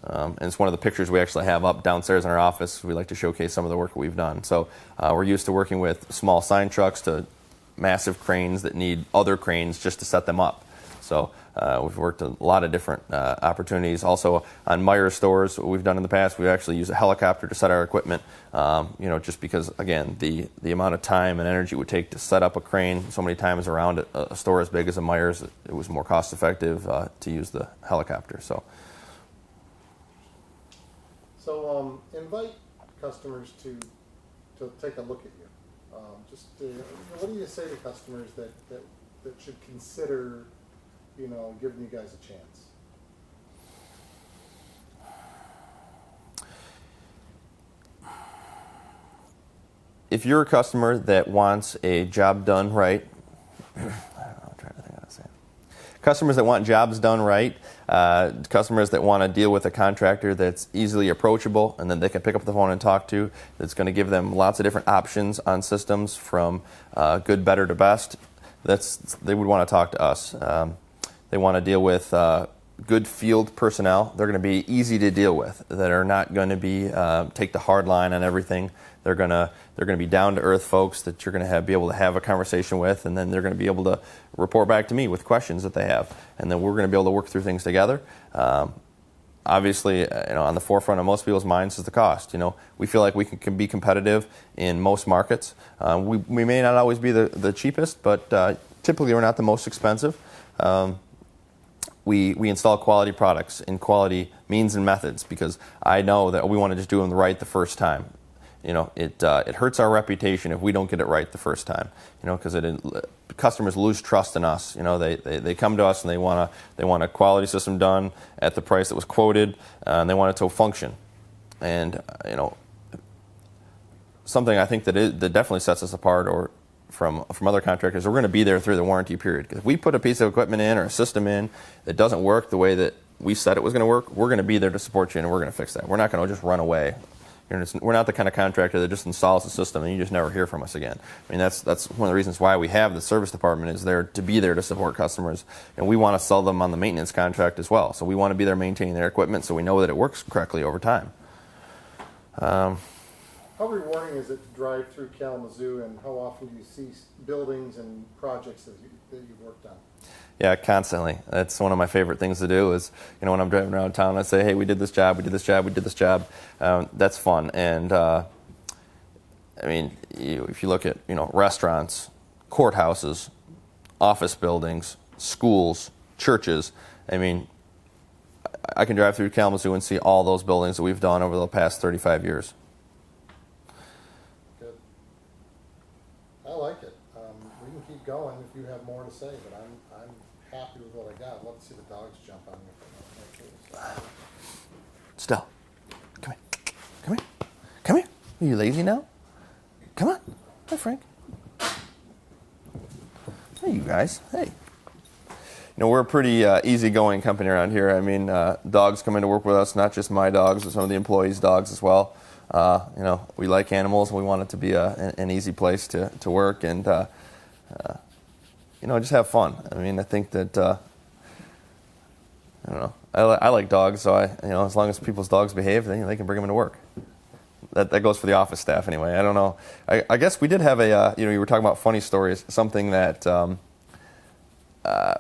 And it's one of the pictures we actually have up downstairs in our office. We like to showcase some of the work we've done. So we're used to working with small sign trucks to massive cranes that need other cranes just to set them up. So we've worked a lot of different opportunities. Also on Meijer stores, what we've done in the past, we actually use a helicopter to set our equipment, just because, again, the amount of time and energy it would take to set up a crane so many times around a store as big as a Meijer's, it was more cost effective to use the helicopter. So invite customers to take a look at you. What do you say to customers that should consider, giving you guys a chance? If you're a customer that wants a job done right, I'm trying to think how to say it. Customers that want jobs done right, customers that want to deal with a contractor that's easily approachable and then they can pick up the phone and talk to, that's going to give them lots of different options on systems from good, better to best, they would want to talk to us. They want to deal with good field personnel. They're going to be easy to deal with, that are not going to be take the hard line on everything. They're going to be down to earth folks that you're going to be able to have a conversation with, and then they're going to be able to report back to me with questions that they have, and then we're going to be able to work through things together. Obviously, on the forefront of most people's minds is the cost. We feel like we can be competitive in most markets. We may not always be the cheapest, but typically we're not the most expensive. We install quality products in quality means and methods, because I know that we want to just do them right the first time. It hurts our reputation if we don't get it right the first time. Because customers lose trust in us. They come to us and they want a quality system done at the price that was quoted, and they want it to function. And something I think that definitely sets us apart or from other contractors, we're going to be there through the warranty period. Because if we put a piece of equipment in or a system in that doesn't work the way that we said it was going to work, we're going to be there to support you and we're going to fix that. We're not going to just run away. We're not the kind of contractor that just installs the system and you just never hear from us again. That's one of the reasons why we have the service department, is there to be there to support customers, and we want to sell them on the maintenance contract as well. So we want to be there maintaining their equipment so we know that it works correctly over time. How rewarding is it to drive through Kalamazoo, and how often do you see buildings and projects that you've worked on? Yeah, constantly. That's one of my favorite things to do is, when I'm driving around town, I say, hey, we did this job, we did this job, we did this job. That's fun. And, if you look at, restaurants, courthouses, office buildings, schools, churches, I can drive through Kalamazoo and see all those buildings that we've done over the past 35 years. Good. I like it. We can keep going if you have more to say, but I'm happy with what I got. I'd love to see the dogs jump on me. Stella, come here. Come here. Come here. Are you lazy now? Come on. Hi, Frank. Hey, you guys. Hey. We're a pretty easygoing company around here. Dogs come in to work with us, not just my dogs, but some of the employees' dogs as well. We like animals, and we want it to be an easy place to work and, just have fun. I think that, I don't know. I like dogs, so as long as people's dogs behave, they can bring them into work. That goes for the office staff anyway. I don't know. I guess we did have you were talking about funny stories. Something that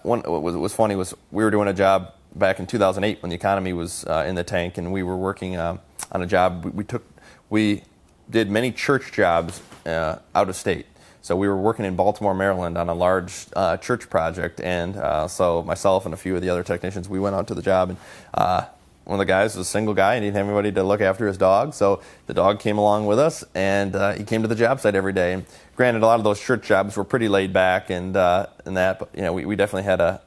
what was funny was we were doing a job back in 2008 when the economy was in the tank, and we were working on a job. We took we did many church jobs out of state. So we were working in Baltimore, Maryland on a large church project, and so myself and a few of the other technicians, we went out to the job, and one of the guys was a single guy and he didn't have anybody to look after his dog, so the dog came along with us, and he came to the job site every day. And granted, a lot of those church jobs were pretty laid back and that, but you know, we definitely had a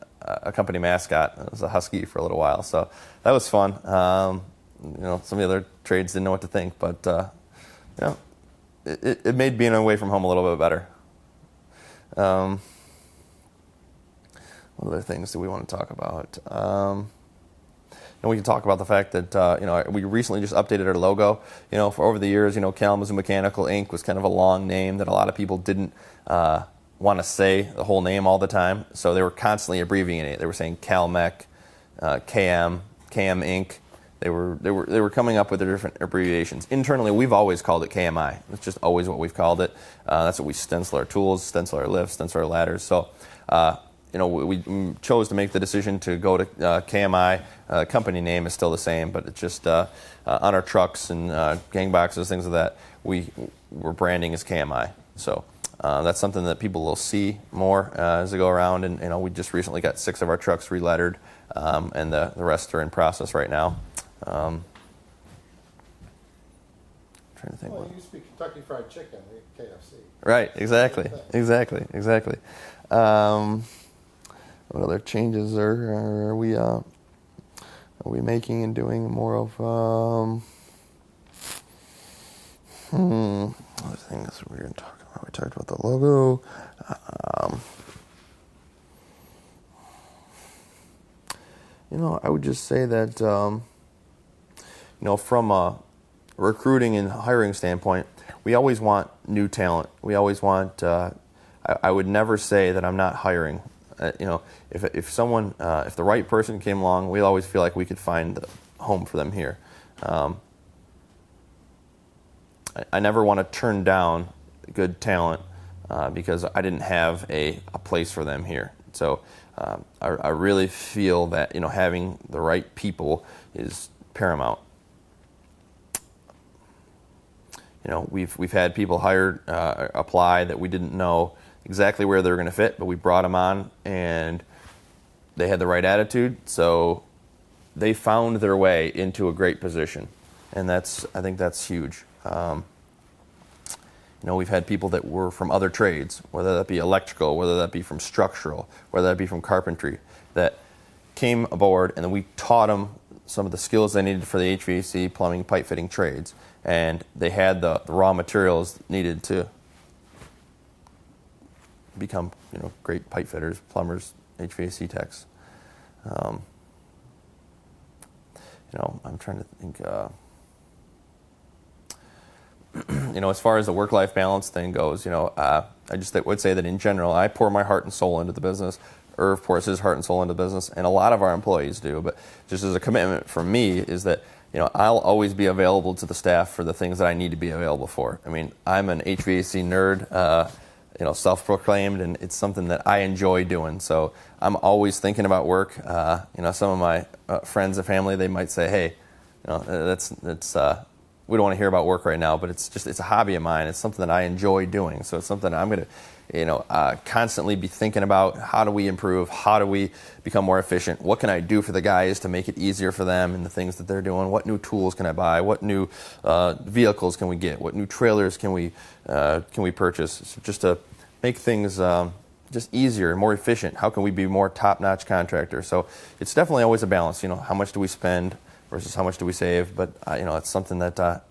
company mascot. It was a husky for a little while, so that was fun. You know, some of the other trades didn't know what to think, but you know, it made being away from home a little bit better. What other things do we want to talk about? And we can talk about the fact that you know, we recently just updated our logo. You know, for over the years, you know, Kalamazoo Mechanical Inc. was kind of a long name that a lot of people didn't want to say the whole name all the time, so they were constantly abbreviating it. They were saying CalMech, KM Inc. They were coming up with their different abbreviations. Internally, we've always called it KMI. It's just always what we've called it. That's what we stencil our tools, stencil our lifts, stencil our ladders. So, you know, we chose to make the decision to go to KMI. Company name is still the same, but it's just on our trucks and gang boxes, things like that, we're branding as KMI. So that's something that people will see more as they go around. And you know, we just recently got 6 of our trucks relettered, and the rest are in process right now. Trying to think. Well, it used to be Kentucky Fried Chicken, KFC. Right, exactly. What other changes are we making and doing more of? Other things we're going to talk about. We talked about the logo. You know, I would just say that you know, from a recruiting and hiring standpoint, we always want new talent. We always want. I would never say that I'm not hiring. You know, if someone, if the right person came along, we always feel like we could find a home for them here. I never want to turn down good talent because I didn't have a place for them here. So I really feel that, you know, having the right people is paramount. You know, we've had people hired, apply that we didn't know exactly where they were going to fit, but we brought them on and they had the right attitude, so they found their way into a great position, and I think that's huge. You know, we've had people that were from other trades, whether that be electrical, whether that be from structural, whether that be from carpentry, that came aboard, and then we taught them some of the skills they needed for the HVAC, plumbing, pipe fitting trades, and they had the raw materials needed to become, you know, great pipe fitters, plumbers, HVAC techs. You know, I'm trying to think. You know, as far as the work-life balance thing goes, you know, I just would say that in general, I pour my heart and soul into the business. Irv pours his heart and soul into business, and a lot of our employees do. But just as a commitment from me is that, you know, I'll always be available to the staff for the things that I need to be available for. I mean, I'm an HVAC nerd, you know, self-proclaimed, and it's something that I enjoy doing. So I'm always thinking about work. You know, some of my friends and family, they might say, hey, you know, that's we don't want to hear about work right now, but it's a hobby of mine. It's something that I enjoy doing. So it's something I'm going to, you know, constantly be thinking about. How do we improve? How do we become more efficient? What can I do for the guys to make it easier for them and the things that they're doing? What new tools can I buy? What new vehicles can we get? What new trailers can we purchase? So just to make things just easier and more efficient. How can we be more top-notch contractors? So it's definitely always a balance. You know, how much do we spend versus how much do we save? But you know, it's something that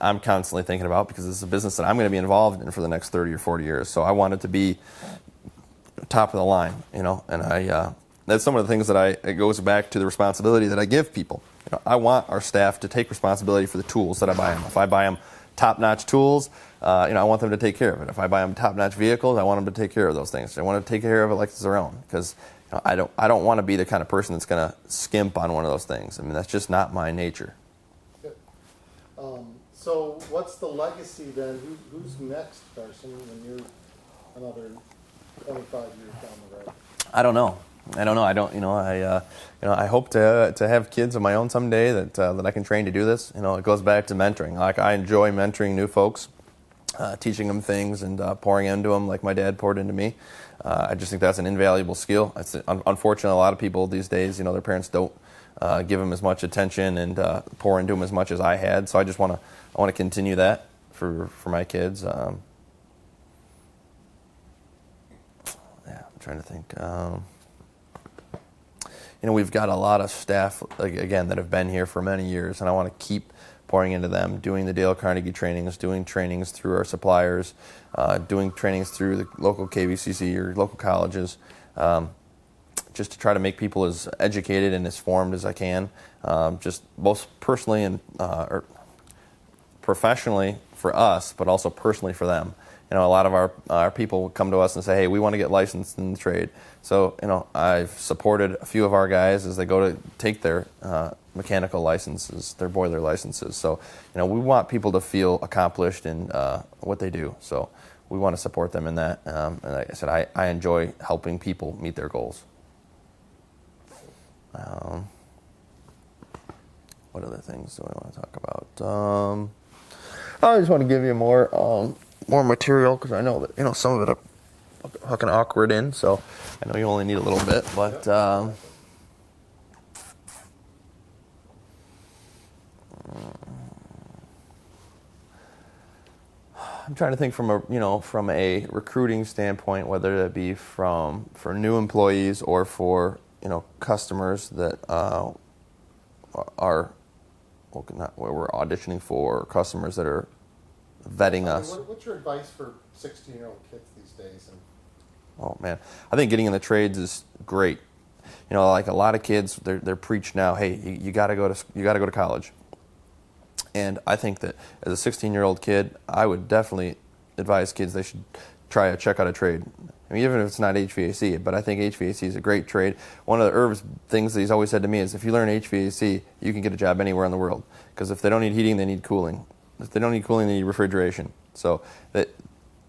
I'm constantly thinking about because it's a business that I'm going to be involved in for the next 30 or 40 years. So I want it to be top of the line, you know. And that's some of the things that it goes back to the responsibility that I give people. You know, I want our staff to take responsibility for the tools that I buy them. If I buy them top-notch tools, you know, I want them to take care of it. If I buy them top-notch vehicles, I want them to take care of those things. I want to take care of it like it's their own, because you know, I don't want to be the kind of person that's going to skimp on one of those things. I mean, that's just not my nature. Good. So what's the legacy then? Who's next, Carson, when you're another 25 years down the road? I don't know. I don't know. I don't. I hope to have kids of my own someday that I can train to do this. It goes back to mentoring. Like, I enjoy mentoring new folks, teaching them things and pouring into them like my dad poured into me. I just think that's an invaluable skill. Unfortunately, a lot of people these days, their parents don't give them as much attention and pour into them as much as I had. So I just want to continue that for my kids. I'm trying to think. We've got a lot of staff, again, that have been here for many years, and I want to keep pouring into them, doing the Dale Carnegie trainings, doing trainings through our suppliers, doing trainings through the local KVCC or local colleges, just to try to make people as educated and as formed as I can, just both personally and or professionally for us, but also personally for them. A lot of our people come to us and say, hey, we want to get licensed in the trade. So, I've supported a few of our guys as they go to take their mechanical licenses, their boiler licenses. So, we want people to feel accomplished in what they do. So we want to support them in that. And like I said, I enjoy helping people meet their goals. What other things do I want to talk about? I just want to give you more material, because I know that some of it are fucking awkward in, so I know you only need a little bit, but I'm trying to think from a recruiting standpoint, whether it be for new employees or for customers that are not where we're auditioning for, or customers that are vetting us. What's your advice for 16-year-old kids these days? Oh man, I think getting in the trades is great. Like a lot of kids, they're preached now. Hey, you got to go to college. And I think that as a 16-year-old kid, I would definitely advise kids they should check out a trade. I mean, even if it's not HVAC, but I think HVAC is a great trade. One of the Irv's things that he's always said to me is, if you learn HVAC, you can get a job anywhere in the world. Because if they don't need heating, they need cooling. If they don't need cooling, they need refrigeration. So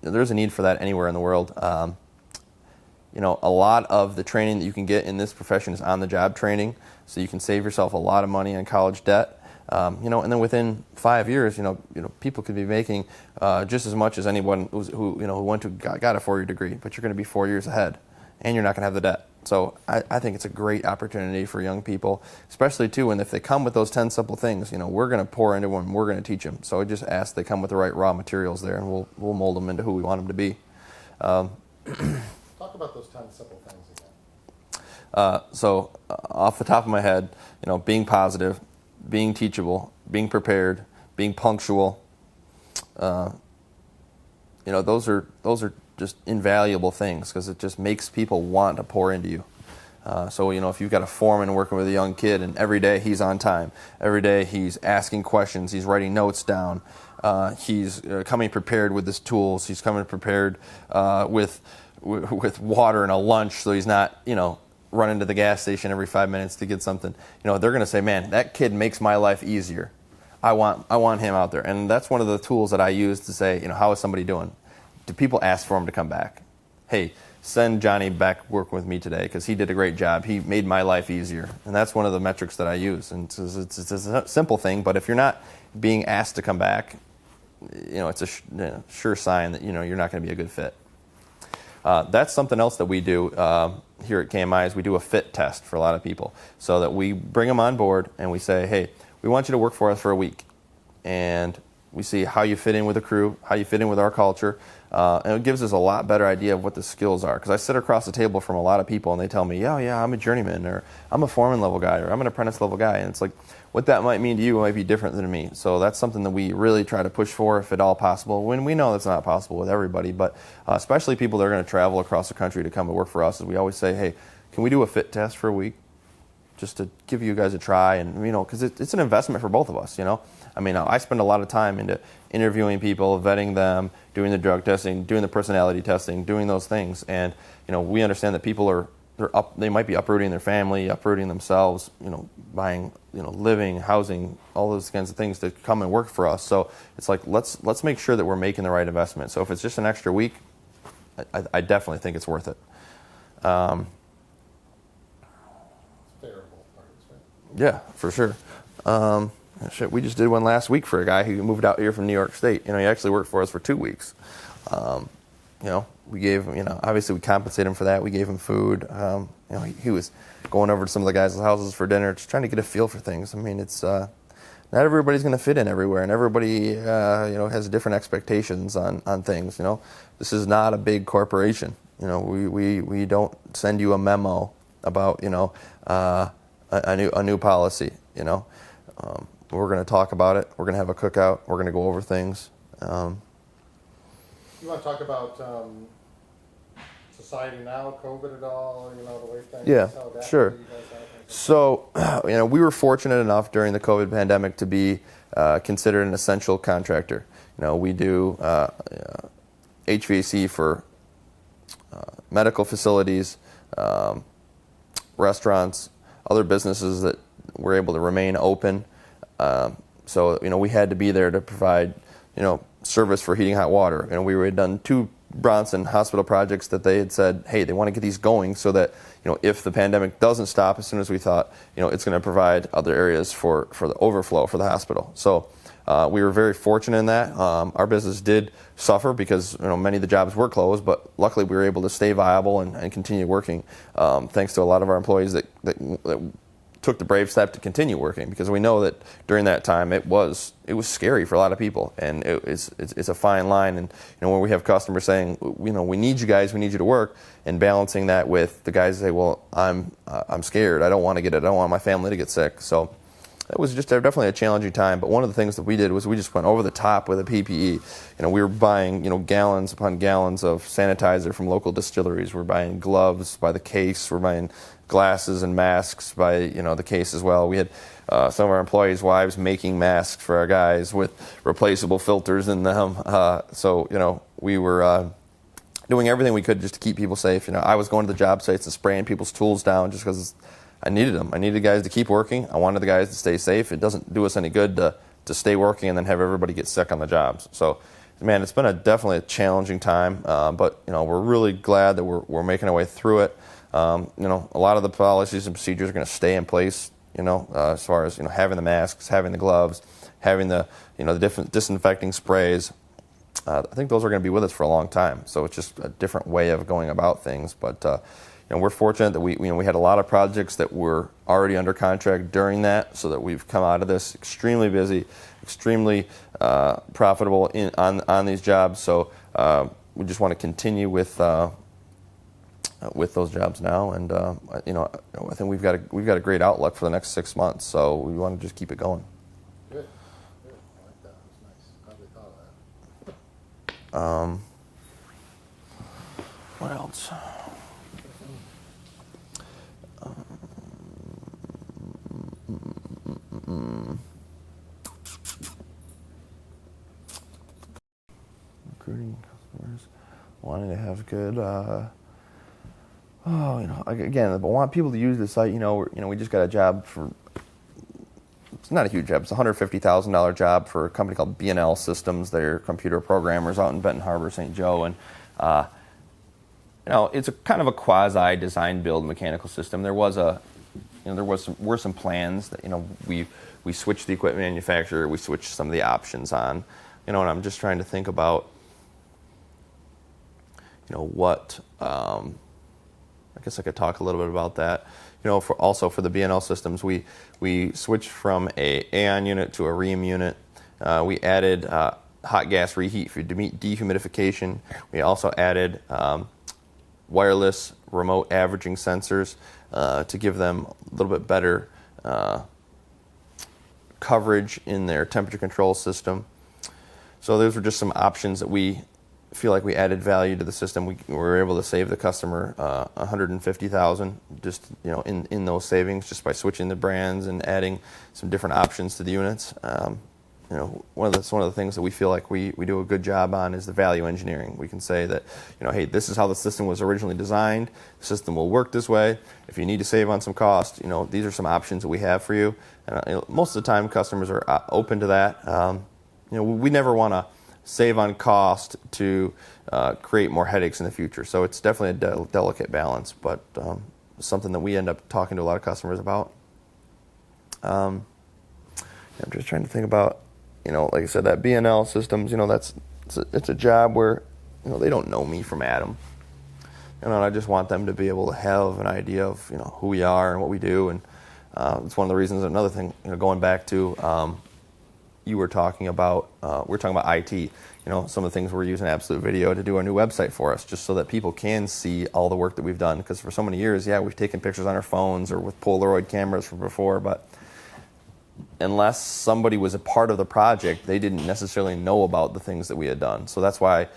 there's a need for that anywhere in the world. A lot of the training that you can get in this profession is on-the-job training, so you can save yourself a lot of money on college debt. And then within 5 years, people could be making just as much as anyone who got a 4-year degree, but you're going to be 4 years ahead, and you're not going to have the debt. So I think it's a great opportunity for young people, especially too, and if they come with those 10 simple things, we're going to pour into them, we're going to teach them. So I just ask they come with the right raw materials there, and we'll mold them into who we want them to be. Talk about those 10 simple things again. So off the top of my head, being positive, being teachable, being prepared, being punctual. Those are just invaluable things, because it just makes people want to pour into you. So if you've got a foreman working with a young kid, and every day he's on time, every day he's asking questions, he's writing notes down, he's coming prepared with his tools, he's coming prepared with water and a lunch, so he's not running to the gas station every 5 minutes to get something. They're going to say, man, that kid makes my life easier. I want him out there. And that's one of the tools that I use to say, how is somebody doing? Do people ask for him to come back? Hey, send Johnny back working with me today, because he did a great job. He made my life easier. And that's one of the metrics that I use. And it's a simple thing, but if you're not being asked to come back, it's a sure sign that you're not going to be a good fit. That's something else that we do here at KMI, is we do a fit test for a lot of people, so that we bring them on board and we say, hey, we want you to work for us for a week, and we see how you fit in with the crew, how you fit in with our culture, and it gives us a lot better idea of what the skills are. Because I sit across the table from a lot of people and they tell me, yeah, I'm a journeyman, or I'm a foreman level guy, or I'm an apprentice level guy, and it's like, what that might mean to you might be different than me. So that's something that we really try to push for, if at all possible, when we know that's not possible with everybody, but especially people that are going to travel across the country to come and work for us. Is we always say, hey, can we do a fit test for a week, just to give you guys a try? And because it's an investment for both of us. I mean, I spend a lot of time into interviewing people, vetting them, doing the drug testing, doing the personality testing, doing those things. And we understand that people they might be uprooting their family, uprooting themselves, buying, living, housing, all those kinds of things to come and work for us. So it's like, let's make sure that we're making the right investment. So if it's just an extra week, I definitely think it's worth it. Yeah, for sure. Shit, we just did one last week for a guy who moved out here from New York State. He actually worked for us for 2 weeks. We gave him, obviously we compensated him for that. We gave him food. He was going over to some of the guys' houses for dinner, just trying to get a feel for things. I mean, it's not everybody's going to fit in everywhere, and everybody, has different expectations on things. This is not a big corporation. We don't send you a memo about, a new policy. We're going to talk about it. We're going to have a cookout. We're going to go over things. You want to talk about society now, COVID at all? The way things. Yeah, sure. You guys have things? So, we were fortunate enough during the COVID pandemic to be considered an essential contractor. We do HVAC for medical facilities, restaurants, other businesses that were able to remain open. So we had to be there to provide, service for heating hot water. We had done 2 Bronson hospital projects that they had said, hey, they want to get these going so that, if the pandemic doesn't stop as soon as we thought, it's going to provide other areas for the overflow for the hospital. So we were very fortunate in that. Our business did suffer because, many of the jobs were closed, but luckily we were able to stay viable and continue working, thanks to a lot of our employees that took the brave step to continue working, because we know that during that time it was scary for a lot of people, and it's a fine line. And when we have customers saying, we need you guys, we need you to work, and balancing that with the guys that say, well, I'm scared, I don't want to get it, I don't want my family to get sick. So it was just definitely a challenging time. But one of the things that we did was we just went over the top with a PPE. We were buying gallons upon gallons of sanitizer from local distilleries. We're buying gloves by the case. We're buying glasses and masks by the case as well. We had some of our employees' wives making masks for our guys with replaceable filters in them. So we were doing everything we could just to keep people safe. I was going to the job sites and spraying people's tools down just because I needed them. I needed guys to keep working. I wanted the guys to stay safe. It doesn't do us any good to stay working and then have everybody get sick on the jobs. So, man, it's been definitely a challenging time, but we're really glad that we're making our way through it. A lot of the policies and procedures are going to stay in place. As far as having the masks, having the gloves, having the the different disinfecting sprays. I think those are going to be with us for a long time. So it's just a different way of going about things, but. We're fortunate that we had a lot of projects that were already under contract during that, so that we've come out of this extremely busy, extremely profitable on these jobs. So we just want to continue with those jobs now, and I think we've got a great outlook for the next 6 months. So we want to just keep it going. Good. I like that. It was nice. Glad we thought of that. What else? Recruiting customers, wanting to have good. Again, I want people to use the site. We just got a job for. It's not a huge job. It's a $150,000 job for a company called B&L Systems. They're computer programmers out in Benton Harbor, St. Joe, and it's a kind of a quasi design build mechanical system. There was some plans that we switched the equipment manufacturer, we switched some of the options on, and I'm just trying to think about what I guess I could talk a little bit about that. For the B&L Systems, we switched from a AON unit to a REAM unit. We added hot gas reheat for dehumidification. We also added wireless remote averaging sensors to give them a little bit better coverage in their temperature control system. So those were just some options that we feel like we added value to the system. We were able to save the customer $150,000 just in those savings just by switching the brands and adding some different options to the units. One of the things that we feel like we do a good job on is the value engineering. We can say that, hey, this is how the system was originally designed. The system will work this way. If you need to save on some cost, these are some options that we have for you. And most of the time, customers are open to that. We never want to save on cost to create more headaches in the future. So it's definitely a delicate balance, but something that we end up talking to a lot of customers about. I'm just trying to think about, like I said, that BNL systems, it's a job where, they don't know me from Adam. And I just want them to be able to have an idea of, who we are and what we do. And it's one of the reasons. Another thing, going back to, you were talking about, we were talking about IT. Some of the things we're using Absolute Video to do our new website for us, just so that people can see all the work that we've done. Because for so many years, we've taken pictures on our phones or with Polaroid cameras from before, but unless somebody was a part of the project, they didn't necessarily know about the things that we had done. So that's why,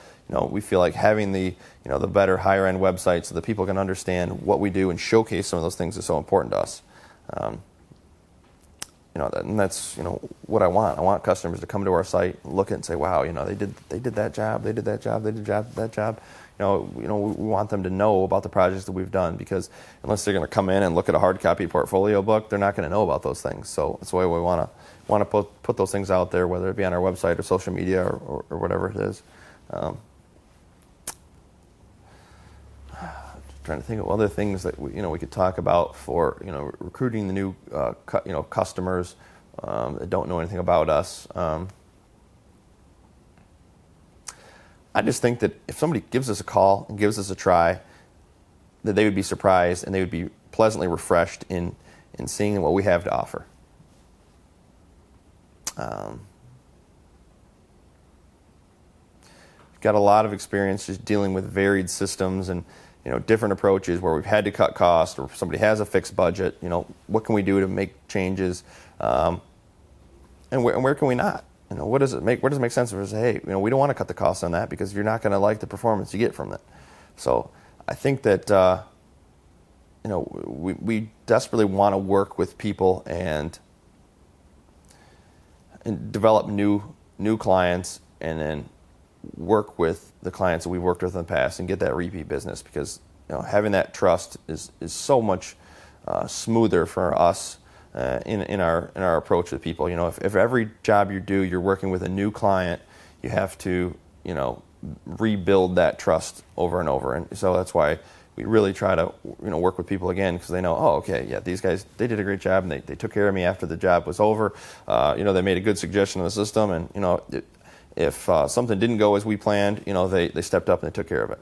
we feel like having the, the better higher end website so that people can understand what we do and showcase some of those things is so important to us. And that's, what I want. I want customers to come to our site and look at it and say, wow, they did that job, they did that job, they did that job. We want them to know about the projects that we've done, because unless they're going to come in and look at a hard copy portfolio book, they're not going to know about those things. So that's why we want to put those things out there, whether it be on our website or social media or whatever it is. Trying to think of other things that we could talk about for recruiting the new customers that don't know anything about us. I just think that if somebody gives us a call and gives us a try, that they would be surprised and they would be pleasantly refreshed in seeing what we have to offer. Got a lot of experience just dealing with varied systems and different approaches where we've had to cut costs, or somebody has a fixed budget. What can we do to make changes, and where can we not? Where does it make sense for us to say, hey, we don't want to cut the costs on that because you're not going to like the performance you get from it. So I think that we desperately want to work with people and develop new clients, and then work with the clients that we've worked with in the past and get that repeat business, because having that trust is so much smoother for us in our approach with people. If every job you do, you're working with a new client, you have to rebuild that trust over and over. And so that's why we really try to work with people again, because they know, oh, okay, yeah, these guys, they did a great job and they took care of me after the job was over. They made a good suggestion in the system, and if something didn't go as we planned, they stepped up and they took care of it.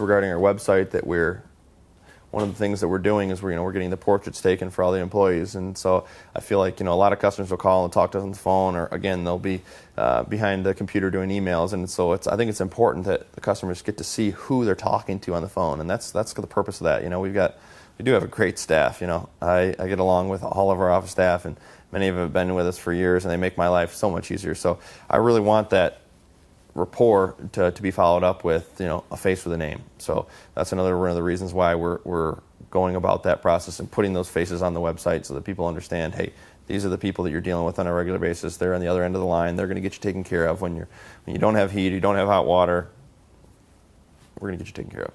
Regarding our website, one of the things that we're doing is we're getting the portraits taken for all the employees, and so I feel like a lot of customers will call and talk to us on the phone, or again they'll be behind the computer doing emails, and so I think it's important that the customers get to see who they're talking to on the phone, and that's the purpose of that. We do have a great staff. I get along with all of our office staff, and many of them have been with us for years, and they make my life so much easier. So I really want that rapport to be followed up with a face with a name. So that's another one of the reasons why we're going about that process and putting those faces on the website, so that people understand, hey, these are the people that you're dealing with on a regular basis. They're on the other end of the line. They're going to get you taken care of when you don't have heat, you don't have hot water. We're going to get you taken care of.